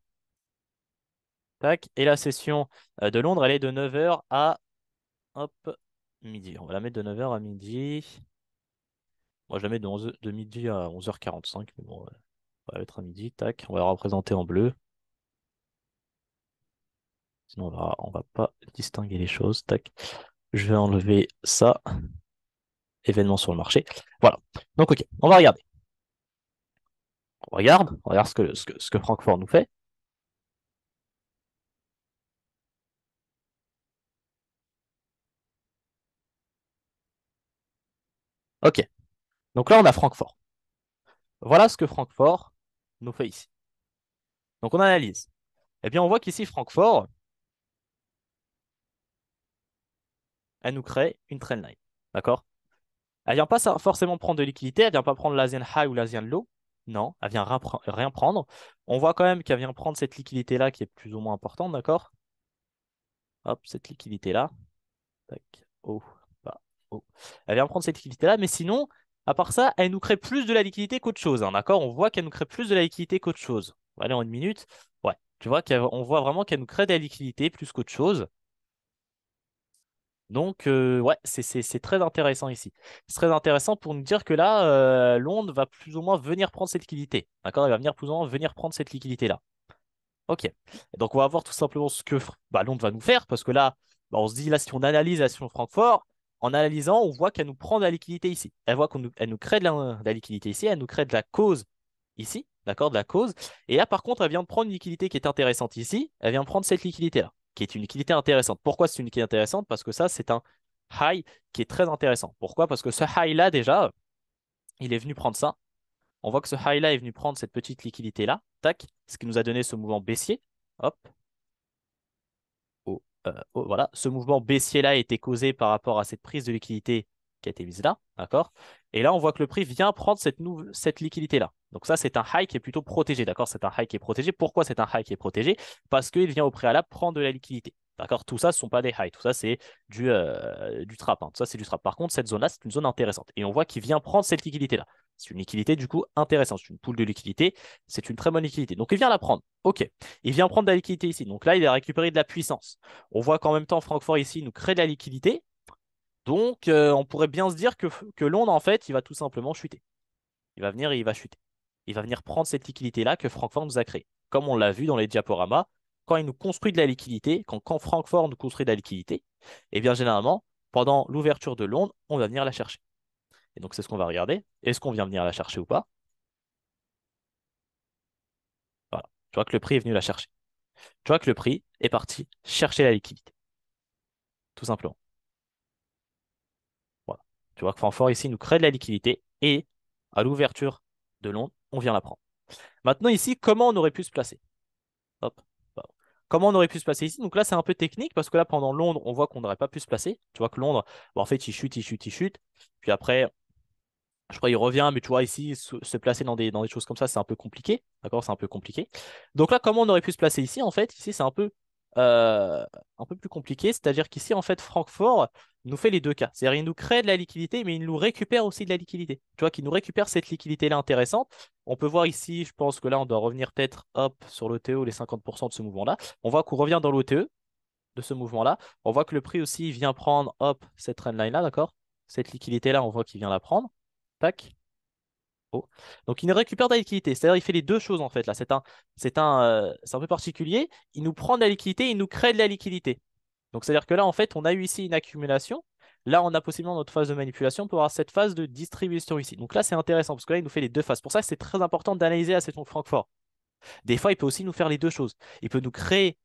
Tac. Et la session de Londres, elle est de 9h à hop, midi. On va la mettre de 9h à midi. Moi, je la mets de midi à 11h45. Mais bon, on va la mettre à midi. Tac. On va la représenter en bleu. Sinon, on va pas distinguer les choses. Tac. Je vais enlever ça. Événement sur le marché. Voilà. Donc, OK. On va regarder. On regarde ce que Francfort nous fait. OK. Donc là, on a Francfort. Voilà ce que Francfort nous fait ici. Donc, on analyse. Eh bien, on voit qu'ici, Francfort, elle nous crée une trendline. D'accord? Elle vient pas forcément prendre de liquidité, elle vient pas prendre l'Asian High ou l'Asian Low. Non, elle vient rien prendre. On voit quand même qu'elle vient prendre cette liquidité-là qui est plus ou moins importante, d'accord? Hop, cette liquidité-là. Tac. Oh, bah, oh. Elle vient prendre cette liquidité-là, mais sinon, à part ça, elle nous crée plus de la liquidité qu'autre chose, hein, d'accord? On voit qu'elle nous crée plus de la liquidité qu'autre chose. On va aller en une minute. Ouais. Tu vois qu'on voit vraiment qu'elle nous crée de la liquidité plus qu'autre chose. Donc, ouais, c'est très intéressant ici. C'est très intéressant pour nous dire que là, Londres va plus ou moins venir prendre cette liquidité. D'accord? Il va venir plus ou moins venir prendre cette liquidité-là. Ok. Donc, on va voir tout simplement ce que Londres va nous faire, parce que là, on se dit, là, si on analyse la session de Francfort, en analysant, on voit qu'elle nous prend de la liquidité ici. Elle voit elle nous crée de la liquidité ici, elle nous crée de la cause ici, d'accord, de la cause. Et là, par contre, elle vient de prendre une liquidité qui est intéressante ici. Elle vient de prendre cette liquidité-là, qui est une liquidité intéressante. Pourquoi c'est une liquidité intéressante? Parce que ça, c'est un high qui est très intéressant. Pourquoi? Parce que ce high-là, déjà, il est venu prendre ça. On voit que ce high-là est venu prendre cette petite liquidité-là, tac, ce qui nous a donné ce mouvement baissier. Hop, voilà. Ce mouvement baissier-là a été causé par rapport à cette prise de liquidité qui a été mise là, d'accord? Et là, on voit que le prix vient prendre cette liquidité-là. Donc ça, c'est un high qui est plutôt protégé, d'accord? C'est un high qui est protégé. Pourquoi c'est un high qui est protégé? Parce qu'il vient au préalable prendre de la liquidité. D'accord? Tout ça, ce ne sont pas des highs. Tout ça, c'est du trap, hein. Tout ça, c'est du trap. Par contre, cette zone-là, c'est une zone intéressante. Et on voit qu'il vient prendre cette liquidité-là. C'est une liquidité, du coup, intéressante. C'est une pool de liquidité. C'est une très bonne liquidité. Donc, il vient la prendre. OK. Il vient prendre de la liquidité ici. Donc là, il a récupéré de la puissance. On voit qu'en même temps, Francfort ici nous crée de la liquidité. Donc, on pourrait bien se dire que Londres, en fait, il va tout simplement chuter. Il va venir et il va chuter. Il va venir prendre cette liquidité-là que Francfort nous a créée. Comme on l'a vu dans les diaporamas, quand il nous construit de la liquidité, quand Francfort nous construit de la liquidité, eh bien, généralement, pendant l'ouverture de Londres, on va venir la chercher. Et donc, c'est ce qu'on va regarder. Est-ce qu'on vient venir la chercher ou pas? Voilà. Tu vois que le prix est venu la chercher. Tu vois que le prix est parti chercher la liquidité, tout simplement. Voilà. Tu vois que Francfort ici nous crée de la liquidité et à l'ouverture de Londres, on vient la prendre. Maintenant ici, comment on aurait pu se placer? Hop. Pardon. Comment on aurait pu se placer ici? Donc là, c'est un peu technique parce que là, pendant Londres, on voit qu'on n'aurait pas pu se placer. Tu vois que Londres, en fait, il chute, il chute, il chute. Puis après, je crois qu'il revient, mais tu vois, ici, se placer dans des choses comme ça, c'est un peu compliqué. D'accord? C'est un peu compliqué. Donc là, comment on aurait pu se placer ici? En fait, ici, c'est euh, un peu plus compliqué. C'est-à-dire qu'ici, en fait, Francfort nous fait les deux cas. C'est-à-dire, il nous crée de la liquidité, mais il nous récupère aussi de la liquidité. Tu vois, qu'il nous récupère cette liquidité-là intéressante. On peut voir ici, je pense que là, on doit revenir peut-être, hop, sur l'OTE, les 50% de ce mouvement-là. On voit qu'on revient dans l'OTE de ce mouvement-là. On voit que le prix aussi vient prendre, hop, cette trendline-là, d'accord? Cette liquidité-là, on voit qu'il vient la prendre. Tac. Oh. Donc il nous récupère de la liquidité, c'est-à-dire il fait les deux choses en fait là. C'est un peu particulier. Il nous prend de la liquidité, il nous crée de la liquidité. Donc c'est-à-dire que là en fait on a eu ici une accumulation. Là on a possiblement notre phase de manipulation pour avoir cette phase de distribution ici. Donc là c'est intéressant parce que là il nous fait les deux phases. Pour ça c'est très important d'analyser la session de Francfort. Des fois il peut aussi nous faire les deux choses. Il peut nous créer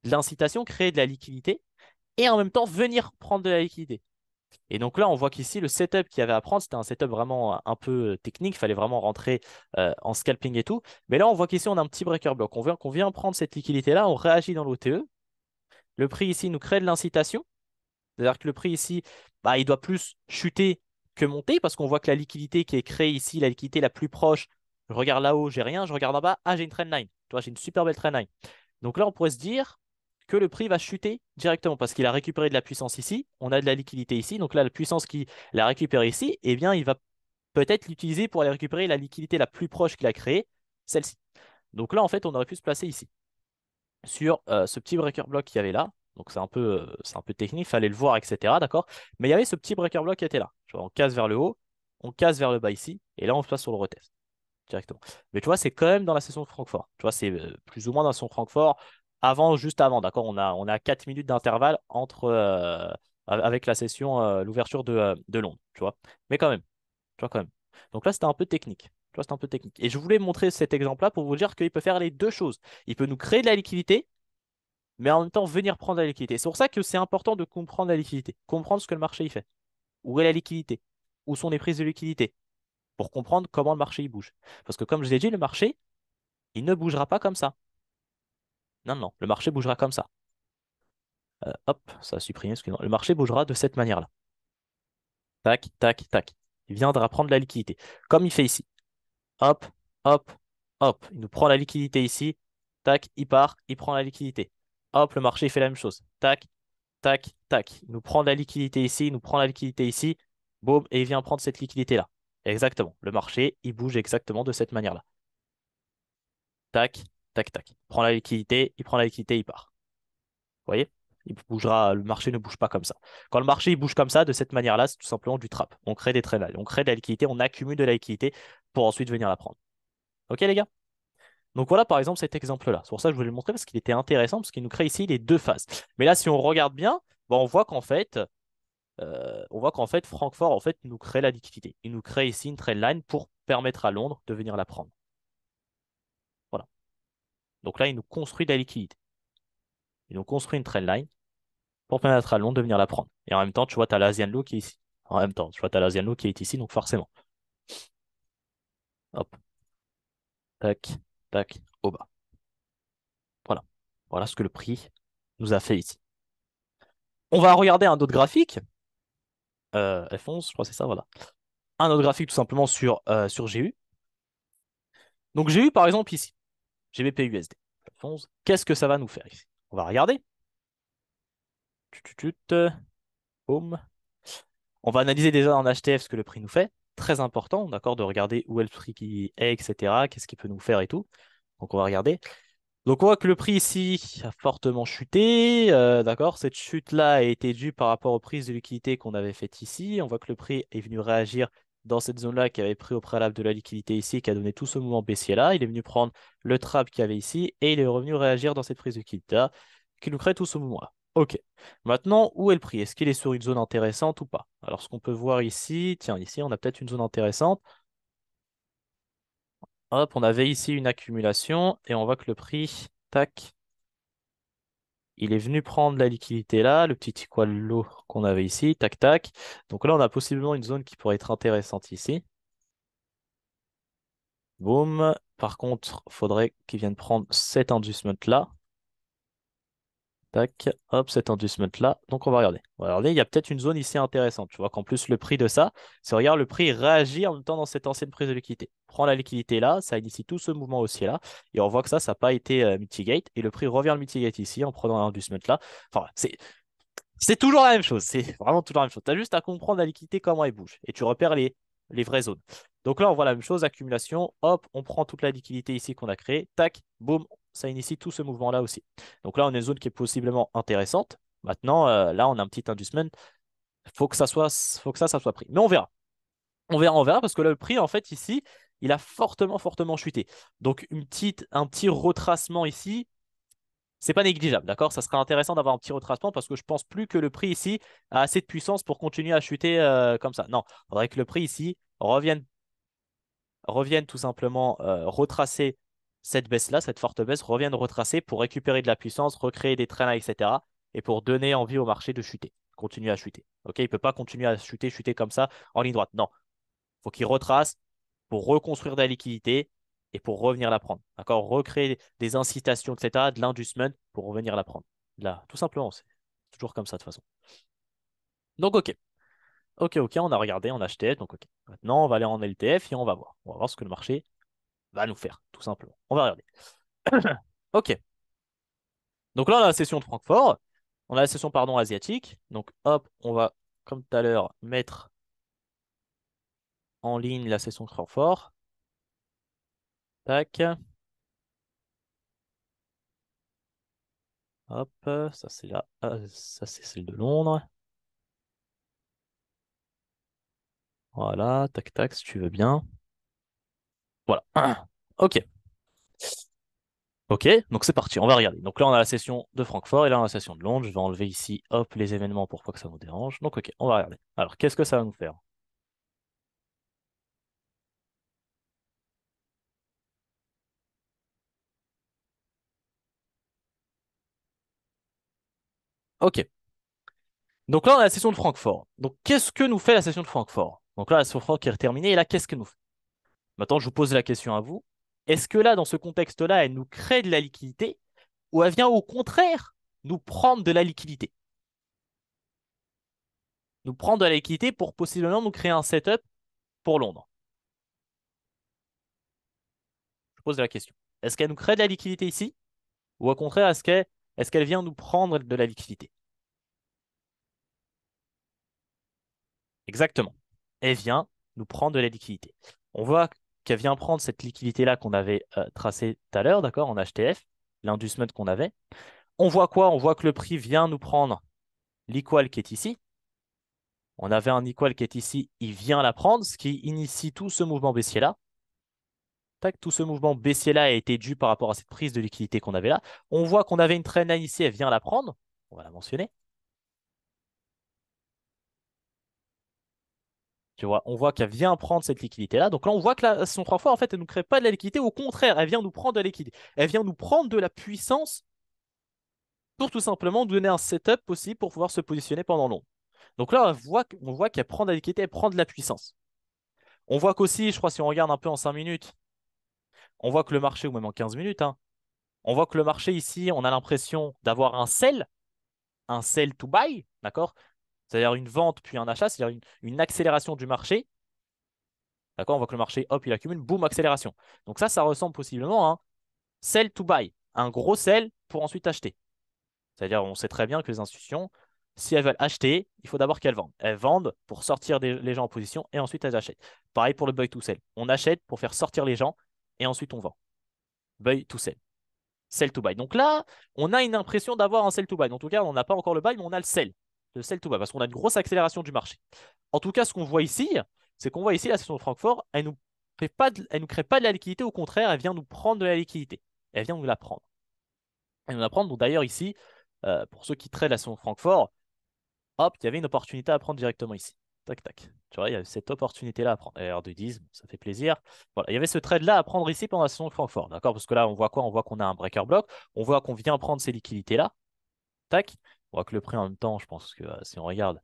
de l'incitation, créer de la liquidité et en même temps venir prendre de la liquidité. Et donc là, on voit qu'ici, le setup qu'il y avait à prendre, c'était un setup vraiment un peu technique. Il fallait vraiment rentrer en scalping et tout. Mais là, on voit qu'ici, on a un petit breaker block. On vient prendre cette liquidité-là, on réagit dans l'OTE. Le prix ici nous crée de l'incitation. C'est-à-dire que le prix ici, il doit plus chuter que monter parce qu'on voit que la liquidité qui est créée ici, la liquidité la plus proche, je regarde là-haut, j'ai rien. Je regarde en bas, j'ai une trendline. Tu vois, j'ai une super belle trendline. Donc là, on pourrait se dire que le prix va chuter directement parce qu'il a récupéré de la puissance ici, on a de la liquidité ici, donc là, la puissance qu'il a récupérée ici, eh bien, il va peut-être l'utiliser pour aller récupérer la liquidité la plus proche qu'il a créée, celle-ci. Donc là, en fait, on aurait pu se placer ici, sur ce petit breaker block qu'il y avait là. Donc c'est un peu technique, il fallait le voir, etc. D'accord? Mais il y avait ce petit breaker block qui était là. Tu vois, on casse vers le haut, on casse vers le bas ici, et là, on se place sur le retest directement. Mais tu vois, c'est quand même dans la session de Francfort. Tu vois, c'est plus ou moins dans la session de Francfort, juste avant, d'accord? On a 4 minutes d'intervalle avec la session, l'ouverture de Londres, tu vois. Mais quand même, tu vois, quand même. Donc là, c'était un peu technique. Tu vois, c'était un peu technique. Et je voulais montrer cet exemple-là pour vous dire qu'il peut faire les deux choses. Il peut nous créer de la liquidité, mais en même temps venir prendre la liquidité. C'est pour ça que c'est important de comprendre la liquidité, comprendre ce que le marché il fait. Où est la liquidité? Où sont les prises de liquidité? Pour comprendre comment le marché il bouge. Parce que comme je l'ai dit, le marché, il ne bougera pas comme ça. Non, non, le marché bougera comme ça. Hop, ça a supprimé, excusez-moi. Le marché bougera de cette manière-là. Tac, tac, tac. Il viendra prendre la liquidité. Comme il fait ici. Hop, hop, hop. Il nous prend la liquidité ici. Tac, il part, il prend la liquidité. Hop, le marché il fait la même chose. Tac, tac, tac. Il nous prend la liquidité ici, il nous prend la liquidité ici. Boum, et il vient prendre cette liquidité-là. Exactement. Le marché, il bouge exactement de cette manière-là. Tac. tac, tac. Il prend la liquidité, il prend la liquidité, il part. Vous voyez? Il bougera, le marché ne bouge pas comme ça. Quand le marché il bouge comme ça, de cette manière-là, c'est tout simplement du trap. On crée des trades, on crée de la liquidité, on accumule de la liquidité pour ensuite venir la prendre. Ok les gars? Donc voilà par exemple cet exemple-là. C'est pour ça que je voulais le montrer parce qu'il était intéressant parce qu'il nous crée ici les deux phases. Mais là, si on regarde bien, bon, on voit qu'en fait Francfort en fait nous crée la liquidité. Il nous crée ici une trendline pour permettre à Londres de venir la prendre. Voilà. Donc là, il nous construit de la liquidité. Il nous construit une trendline pour permettre à Londres de venir la prendre. Et en même temps, tu vois, tu as l'Asian Low qui est ici. En même temps, tu vois, tu as l'Asian Low qui est ici, donc forcément. Hop, tac, tac, au bas. Voilà. Voilà ce que le prix nous a fait ici. On va regarder un autre graphique. F11, je crois que c'est ça, voilà. Un autre graphique tout simplement sur GU. Donc GU par exemple ici, GBP-USD. F11, qu'est-ce que ça va nous faire ici? On va regarder. Tut, tut, tut, boum. On va analyser déjà en HTF ce que le prix nous fait. Très important, d'accord, de regarder où est le prix qui est, etc. Qu'est-ce qu'il peut nous faire et tout. Donc on va regarder. Donc on voit que le prix ici a fortement chuté, d'accord? Cette chute-là a été due par rapport aux prises de liquidité qu'on avait faites ici. On voit que le prix est venu réagir dans cette zone-là qui avait pris au préalable de la liquidité ici, qui a donné tout ce mouvement baissier-là. Il est venu prendre le trap qu'il y avait ici et il est revenu réagir dans cette prise de liquidité-là qui nous crée tout ce mouvement-là. Ok. Maintenant, où est le prix? Est-ce qu'il est sur une zone intéressante ou pas? Alors ce qu'on peut voir ici, tiens, ici on a peut-être une zone intéressante. Hop, on avait ici une accumulation et on voit que le prix, tac, il est venu prendre la liquidité là, le petit equal low qu'on avait ici, tac tac. Donc là, on a possiblement une zone qui pourrait être intéressante ici. Boum. Par contre, il faudrait qu'il vienne prendre cet inducement là. Tac, hop, cet inducement là. Donc on va regarder. On va regarder, il y a peut-être une zone ici intéressante. Tu vois qu'en plus, le prix de ça, c'est regarde, le prix réagit en même temps dans cette ancienne prise de liquidité. Prend la liquidité là, ça initie tout ce mouvement haussier là. Et on voit que ça n'a pas été mitigate. Et le prix revient le mitigate ici en prenant l'inducement là. Enfin, c'est toujours la même chose, c'est vraiment toujours la même chose. Tu as juste à comprendre la liquidité, comment elle bouge. Et tu repères les vraies zones. Donc là, on voit la même chose, accumulation, hop, on prend toute la liquidité ici qu'on a créée, tac, boum, ça initie tout ce mouvement-là aussi. Donc là, on a une zone qui est possiblement intéressante. Maintenant, là, on a un petit inducement. Faut que ça soit pris. Mais on verra. On verra parce que là, le prix, en fait, ici, il a fortement, fortement chuté. Donc, un petit retracement ici, c'est pas négligeable, d'accord? Ça serait intéressant d'avoir un petit retracement parce que je pense plus que le prix ici a assez de puissance pour continuer à chuter comme ça. Non, il faudrait que le prix ici revienne tout simplement retracer cette baisse-là, cette forte baisse, revienne retracer pour récupérer de la puissance, recréer des traînas, etc. Et pour donner envie au marché de chuter, continuer à chuter. Ok, il ne peut pas continuer à chuter, chuter comme ça en ligne droite. Non, il faut qu'il retrace pour reconstruire de la liquidité et pour revenir la prendre. D'accord? Recréer des incitations, etc., de l'inducement pour revenir la prendre. Là, tout simplement, c'est toujours comme ça de toute façon. Donc, ok. Ok, ok, on a regardé, on a acheté. Donc, ok. Maintenant, on va aller en LTF et on va voir. On va voir ce que le marché va nous faire, tout simplement. On va regarder. Ok. Donc là, on a la session de Francfort. On a la session, pardon, asiatique. Donc, hop, on va, comme tout à l'heure, mettre en ligne la session de Francfort. Tac. Hop, ça c'est là, ça c'est celle de Londres. Voilà, tac tac, si tu veux bien. Voilà. Ok, ok, donc c'est parti, on va regarder. Donc là, on a la session de Francfort et là, on a la session de Londres. Je vais enlever ici, hop, les événements pour pas que ça nous dérange. Donc ok, on va regarder. Alors, qu'est-ce que ça va nous faire? Ok, donc là, on a la session de Francfort. Donc qu'est-ce que nous fait la session de Francfort? Donc là, la session de Francfort qui est terminée et là, qu'est-ce que nous fait? Maintenant, je vous pose la question à vous. Est-ce que là, dans ce contexte-là, elle nous crée de la liquidité ou elle vient au contraire nous prendre de la liquidité? Nous prendre de la liquidité pour possiblement nous créer un setup pour Londres. Je pose la question. Est-ce qu'elle nous crée de la liquidité ici? Ou au contraire, est-ce qu'elle vient nous prendre de la liquidité? Exactement. Elle vient nous prendre de la liquidité. On voit. qu'elle vient prendre cette liquidité-là qu'on avait tracée tout à l'heure, d'accord, en HTF, l'inducement qu'on avait. On voit quoi? On voit que le prix vient nous prendre l'equal qui est ici. On avait un equal qui est ici, il vient la prendre, ce qui initie tout ce mouvement baissier-là. Tac, tout ce mouvement baissier-là a été dû par rapport à cette prise de liquidité qu'on avait là. On voit qu'on avait une trendline ici, elle vient la prendre. On va la mentionner. Tu vois, on voit qu'elle vient prendre cette liquidité-là. Donc là, on voit que la son Francfort, en fait, elle ne nous crée pas de la liquidité. Au contraire, elle vient nous prendre de la liquidité. Elle vient nous prendre de la puissance pour tout simplement nous donner un setup possible pour pouvoir se positionner pendant long. Donc là, on voit qu'elle prend de la liquidité, elle prend de la puissance. On voit qu'aussi, je crois, si on regarde un peu en 5 minutes, on voit que le marché, ou même en 15 minutes, hein, on voit que le marché ici, on a l'impression d'avoir un sell to buy, d'accord? C'est-à-dire une vente puis un achat, c'est-à-dire une accélération du marché. D'accord? On voit que le marché, hop, il accumule, boum, accélération. Donc ça ressemble possiblement à un sell to buy, un gros sell pour ensuite acheter. C'est-à-dire, on sait très bien que les institutions, si elles veulent acheter, il faut d'abord qu'elles vendent. Elles vendent pour sortir les gens en position et ensuite elles achètent. Pareil pour le buy to sell. On achète pour faire sortir les gens et ensuite on vend. Buy to sell. Sell to buy. Donc là, on a une impression d'avoir un sell to buy. En tout cas, on n'a pas encore le buy, mais on a le sell. Le sell to buy, parce qu'on a une grosse accélération du marché. En tout cas, ce qu'on voit ici, c'est qu'on voit ici la session de Francfort, elle nous crée pas de la liquidité, au contraire, elle vient nous prendre de la liquidité. Elle vient nous la prendre. Elle nous la prendre. Donc d'ailleurs, ici, pour ceux qui tradent la session de Francfort, hop, il y avait une opportunité à prendre directement ici. Tac, tac. Tu vois, il y a cette opportunité-là à prendre. R de 10, bon, ça fait plaisir. Voilà, il y avait ce trade-là à prendre ici pendant la session de Francfort. D'accord? Parce que là, on voit quoi? On voit qu'on a un breaker block. On voit qu'on vient prendre ces liquidités-là. Tac. On voit que le prix en même temps, je pense que si on regarde,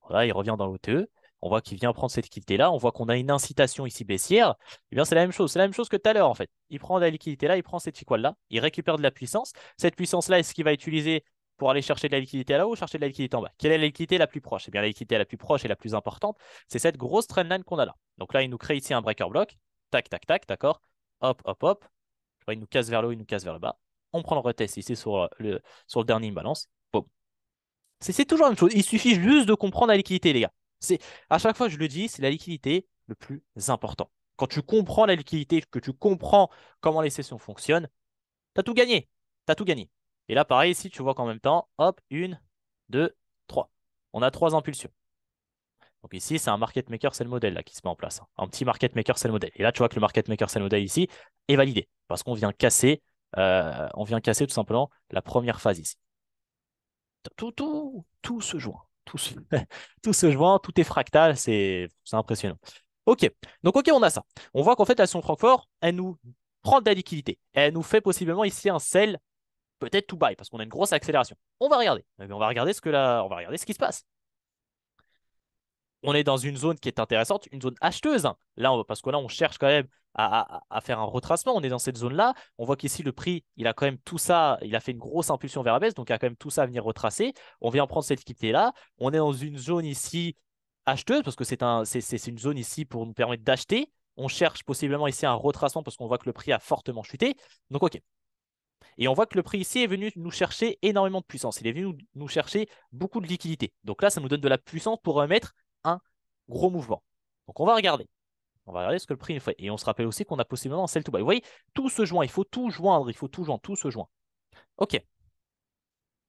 voilà, il revient dans l'OTE. On voit qu'il vient prendre cette liquidité-là. On voit qu'on a une incitation ici baissière. Eh bien, c'est la même chose. C'est la même chose que tout à l'heure, en fait. Il prend de la liquidité-là, il prend cette équale-là, il récupère de la puissance. Cette puissance-là, est-ce qu'il va utiliser pour aller chercher de la liquidité là-haut ou chercher de la liquidité en bas? Quelle est la liquidité la plus proche? Eh bien, la liquidité la plus proche et la plus importante, c'est cette grosse trendline qu'on a là. Donc là, il nous crée ici un breaker block. Tac, tac, tac, d'accord? Hop, hop, hop. Il nous casse vers le haut, il nous casse vers le bas. On prend le retest ici sur le dernier imbalance. Boum. C'est toujours la même chose. Il suffit juste de comprendre la liquidité, les gars. À chaque fois, je le dis, c'est la liquidité le plus important. Quand tu comprends la liquidité, que tu comprends comment les sessions fonctionnent, tu as tout gagné. Tu as tout gagné. Et là, pareil, ici, tu vois qu'en même temps, hop, une, deux, trois. On a trois impulsions. Donc ici, c'est un market maker sell model là, qui se met en place, hein. Un petit market maker sell model. Et là, tu vois que le market maker sell model ici est validé. Parce qu'on vient casser tout simplement la première phase ici. Tout se joint. Tout se joint, tout est fractal, c'est impressionnant. Ok, donc ok, on a ça. On voit qu'en fait, la Session Francfort, elle nous prend de la liquidité. Elle nous fait possiblement ici un sell, peut-être to buy, parce qu'on a une grosse accélération. On va regarder. On va regarder on va regarder ce qui se passe. On est dans une zone qui est intéressante, une zone acheteuse, hein. Là, parce que là, on cherche quand même à faire un retracement. On est dans cette zone-là. On voit qu'ici, le prix, il a quand même tout ça. Il a fait une grosse impulsion vers la baisse. Donc, il y a quand même tout ça à venir retracer. On vient prendre cette liquidité-là. On est dans une zone ici acheteuse parce que c'est une zone ici pour nous permettre d'acheter. On cherche possiblement ici un retracement parce qu'on voit que le prix a fortement chuté. Donc, OK. Et on voit que le prix ici est venu nous chercher énormément de puissance. Il est venu nous chercher beaucoup de liquidité. Donc là, ça nous donne de la puissance pour remettre un gros mouvement. Donc on va regarder. On va regarder ce que le prix nous fait. Et on se rappelle aussi qu'on a possiblement un sell to buy. Vous voyez, tout se joint. Il faut tout joindre. Il faut tout joindre. Tout se joint. OK.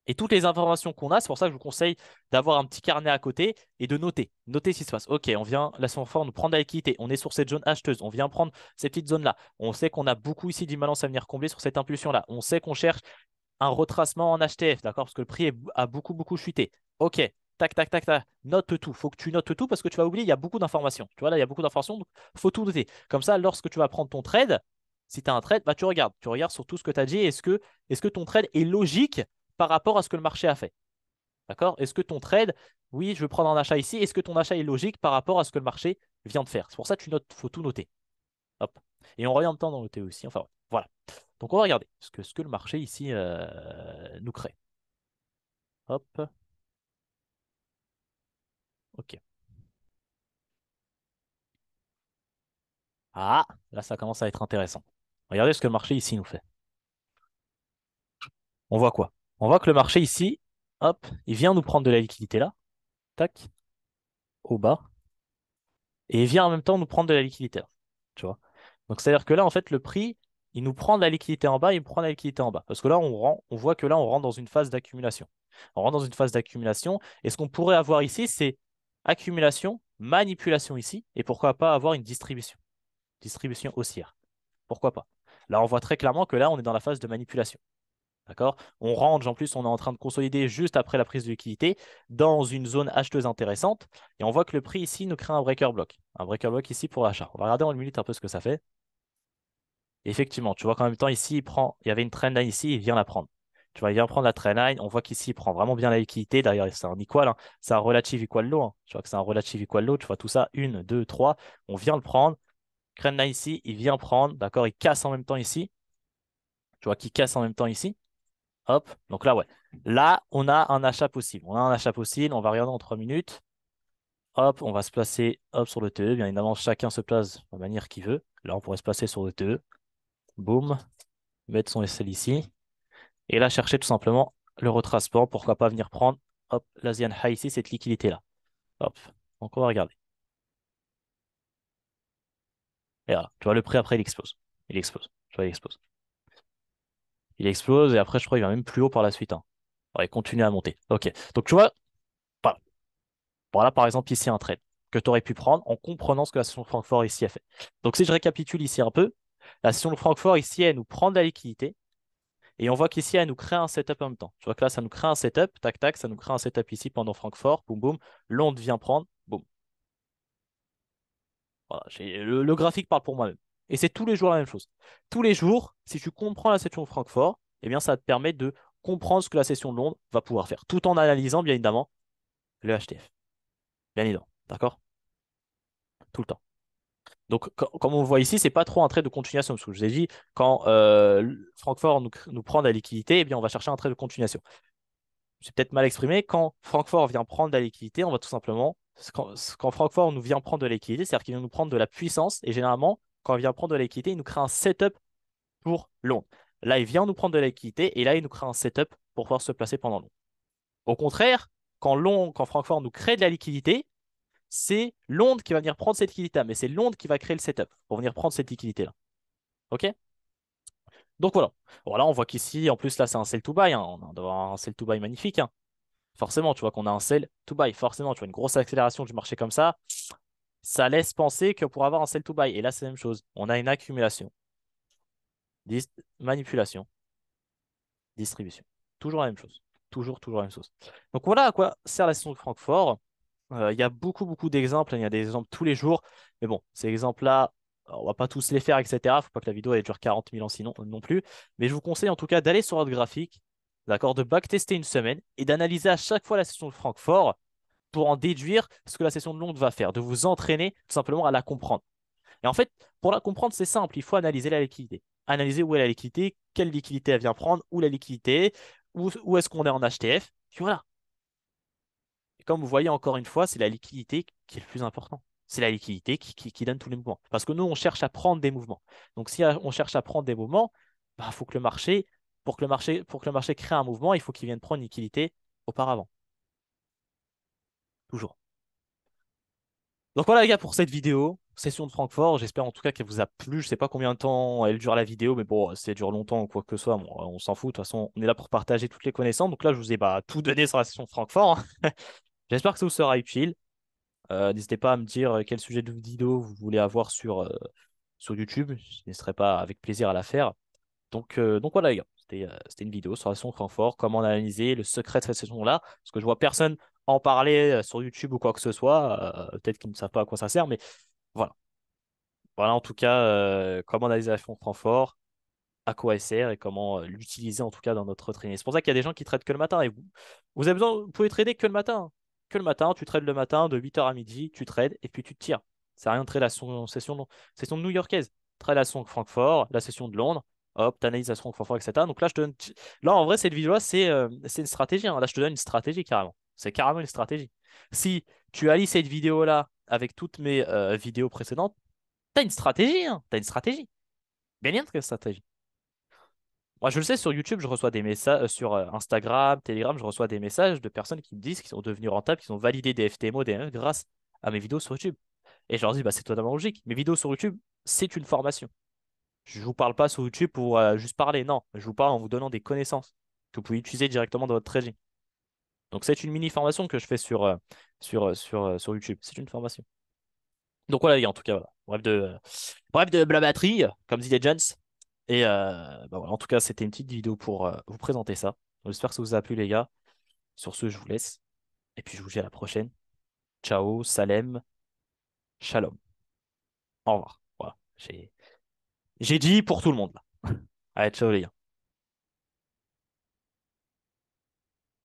Et toutes les informations qu'on a, c'est pour ça que je vous conseille d'avoir un petit carnet à côté et de noter. Noter ce qui se passe. OK, on vient, la semaine fois, nous prendre la liquidité. On est sur cette zone acheteuse. On vient prendre ces petites zones-là. On sait qu'on a beaucoup ici d'imbalance à venir combler sur cette impulsion-là. On sait qu'on cherche un retracement en HTF, d'accord? Parce que le prix a beaucoup, beaucoup chuté. OK, tac, tac, tac, tac. Note tout. Il faut que tu notes tout parce que tu vas oublier, il y a beaucoup d'informations. Tu vois, là, il y a beaucoup d'informations, donc il faut tout noter. Comme ça, lorsque tu vas prendre ton trade, si tu as un trade, bah, tu regardes. Tu regardes sur tout ce que tu as dit. Est-ce que ton trade est logique par rapport à ce que le marché a fait? D'accord? Est-ce que ton trade, oui, je veux prendre un achat ici, est-ce que ton achat est logique par rapport à ce que le marché vient de faire? C'est pour ça que tu notes, il faut tout noter. Hop. Et on revient en même temps dans le T aussi. Enfin, voilà. Donc, on va regarder ce que le marché ici nous crée. Hop. OK. Ah, là, ça commence à être intéressant. Regardez ce que le marché ici nous fait. On voit quoi? On voit que le marché ici, hop, il vient nous prendre de la liquidité là. Tac, au bas. Et il vient en même temps nous prendre de la liquidité là. Tu vois? Donc, c'est-à-dire que là, en fait, le prix, il nous prend de la liquidité en bas, il prend de la liquidité en bas. Parce que là, on voit que là, on rentre dans une phase d'accumulation. On rentre dans une phase d'accumulation. Et ce qu'on pourrait avoir ici, c'est accumulation, manipulation ici. Et pourquoi pas avoir une distribution. Distribution haussière. Pourquoi pas? Là, on voit très clairement que là, on est dans la phase de manipulation. D'accord? On range, en plus, on est en train de consolider juste après la prise de liquidité dans une zone acheteuse intéressante. Et on voit que le prix ici nous crée un breaker block. Un breaker block ici pour l'achat. On va regarder en une minute un peu ce que ça fait. Et effectivement, tu vois qu'en même temps, ici, il y avait une trendline ici, il vient la prendre. Tu vois, il vient prendre la trendline. On voit qu'ici, il prend vraiment bien la liquidité. D'ailleurs, c'est un equal, hein. C'est un relative equal low, hein. Tu vois que c'est un relative equal low. Tu vois tout ça, une, deux, trois. On vient le prendre. Trendline ici, il vient prendre. D'accord? Il casse en même temps ici. Tu vois qu'il casse en même temps ici. Hop. Donc là, ouais. Là, on a un achat possible. On a un achat possible. On va regarder en 3 minutes. Hop, on va se placer hop, sur le TE. Bien évidemment, chacun se place de la manière qu'il veut. Là, on pourrait se placer sur le TE. Boum. Mettre son SL ici. Et là, chercher tout simplement le retracement. Pourquoi pas venir prendre hop, l'Asian High ici, cette liquidité-là. Hop. Donc, on va regarder. Et voilà. Tu vois, le prix après, il explose. Il explose. Tu vois, il explose. Il explose et après, je crois qu'il va même plus haut par la suite, hein. Ouais, il continue à monter. Ok. Donc, tu vois, voilà. Voilà, par exemple, ici, un trade que tu aurais pu prendre en comprenant ce que la session de Francfort ici a fait. Donc, si je récapitule ici un peu, la session de Francfort ici, elle nous prend de la liquidité. Et on voit qu'ici, elle nous crée un setup en même temps. Tu vois que là, ça nous crée un setup, tac, tac, ça nous crée un setup ici pendant Francfort, boum, boum. L'onde vient prendre, boum. Voilà, le graphique parle pour moi-même. Et c'est tous les jours la même chose. Tous les jours, si tu comprends la session de Francfort, eh bien, ça va te permet de comprendre ce que la session de Londres va pouvoir faire, tout en analysant, bien évidemment, le HTF. Bien évidemment, d'accord? Tout le temps. Donc, comme on le voit ici, c'est pas trop un trait de continuation. Parce que je vous ai dit, quand Francfort nous prend de la liquidité, eh bien, on va chercher un trait de continuation. C'est peut-être mal exprimé. Quand Francfort vient prendre de la liquidité, on va tout simplement. Quand Francfort nous vient prendre de la liquidité, c'est-à-dire qu'il vient nous prendre de la puissance. Et généralement, quand il vient prendre de la liquidité, il nous crée un setup pour long. Là, il vient nous prendre de la liquidité et là, il nous crée un setup pour pouvoir se placer pendant long. Au contraire, quand Francfort nous crée de la liquidité, c'est l'onde qui va venir prendre cette liquidité, mais c'est l'onde qui va créer le setup pour venir prendre cette liquidité-là. OK? Donc voilà. Voilà, on voit qu'ici, en plus, là, c'est un sell to buy, hein. On doit avoir un sell to buy magnifique, hein. Forcément, tu vois qu'on a un sell to buy. Forcément, tu vois une grosse accélération du marché comme ça laisse penser que pour avoir un sell to buy. Et là, c'est la même chose. On a une accumulation, dis- manipulation, distribution. Toujours la même chose. Toujours la même chose. Donc voilà à quoi sert la session de Francfort. Il y a beaucoup d'exemples, hein. Il y a des exemples tous les jours. Mais bon, ces exemples-là, on va pas tous les faire, etc. Faut pas que la vidéo elle dure 40 000 ans sinon non plus. Mais je vous conseille en tout cas d'aller sur votre graphique, d'accord, de backtester une semaine et d'analyser à chaque fois la session de Francfort pour en déduire ce que la session de Londres va faire, de vous entraîner tout simplement à la comprendre. Et en fait, pour la comprendre, c'est simple, il faut analyser la liquidité. Analyser où est la liquidité, quelle liquidité elle vient prendre, où la liquidité est, où est-ce qu'on est en HTF. Puis voilà. Et comme vous voyez encore une fois, c'est la liquidité qui est le plus important. C'est la liquidité qui donne tous les mouvements. Parce que nous, on cherche à prendre des mouvements. Donc si on cherche à prendre des mouvements, bah, faut que le marché, pour que le marché crée un mouvement, il faut qu'il vienne prendre une liquidité auparavant. Toujours. Donc voilà les gars pour cette vidéo, session de Francfort. J'espère en tout cas qu'elle vous a plu. Je sais pas combien de temps elle dure la vidéo, mais bon, si elle dure longtemps ou quoi que ce soit, bon, on s'en fout. De toute façon, on est là pour partager toutes les connaissances. Donc là, je vous ai bah, tout donné sur la session de Francfort, hein. J'espère que ça vous sera utile. N'hésitez pas à me dire quel sujet de vidéo vous voulez avoir sur YouTube. Je n'hésiterai pas avec plaisir à la faire. Donc voilà les gars, c'était une vidéo sur la session de Francfort, comment analyser le secret de cette session-là. Parce que je vois personne en parler sur YouTube ou quoi que ce soit. Peut-être qu'ils ne savent pas à quoi ça sert, mais voilà. Voilà en tout cas comment analyser la session de Francfort, à quoi elle sert et comment l'utiliser en tout cas dans notre trading. C'est pour ça qu'il y a des gens qui traitent que le matin. Et vous avez besoin, vous pouvez trader que le matin, hein. Que le matin, tu trades le matin de 8h à midi, tu trades et puis tu te tires. C'est rien de trader la session de new-yorkaise. Trade la session de Francfort, la session de Londres, hop, tu analyses la session de Francfort, etc. Donc là, je te donne. Là, en vrai, cette vidéo-là, c'est une stratégie, hein. Là, je te donne une stratégie carrément. C'est carrément une stratégie. Si tu allies cette vidéo-là avec toutes mes vidéos précédentes, t'as une stratégie, hein. T'as une stratégie. Bien bien de stratégie. Moi, je le sais, sur YouTube, je reçois des messages, sur Instagram, Telegram, je reçois des messages de personnes qui me disent qu'ils sont devenus rentables, qu'ils ont validé des FTMO, des MF grâce à mes vidéos sur YouTube. Et je leur dis, bah, c'est totalement logique. Mes vidéos sur YouTube, c'est une formation. Je vous parle pas sur YouTube pour juste parler, non. Je vous parle en vous donnant des connaissances que vous pouvez utiliser directement dans votre trading. Donc c'est une mini formation que je fais sur YouTube. C'est une formation. Donc voilà, les gars, en tout cas, voilà. Bref de blabatterie, comme dit les gens. Et bah voilà, en tout cas, c'était une petite vidéo pour vous présenter ça. J'espère que ça vous a plu, les gars. Sur ce, je vous laisse. Et puis je vous dis à la prochaine. Ciao, Salem, Shalom. Au revoir. Voilà. J'ai dit pour tout le monde là. Allez, ciao les gars.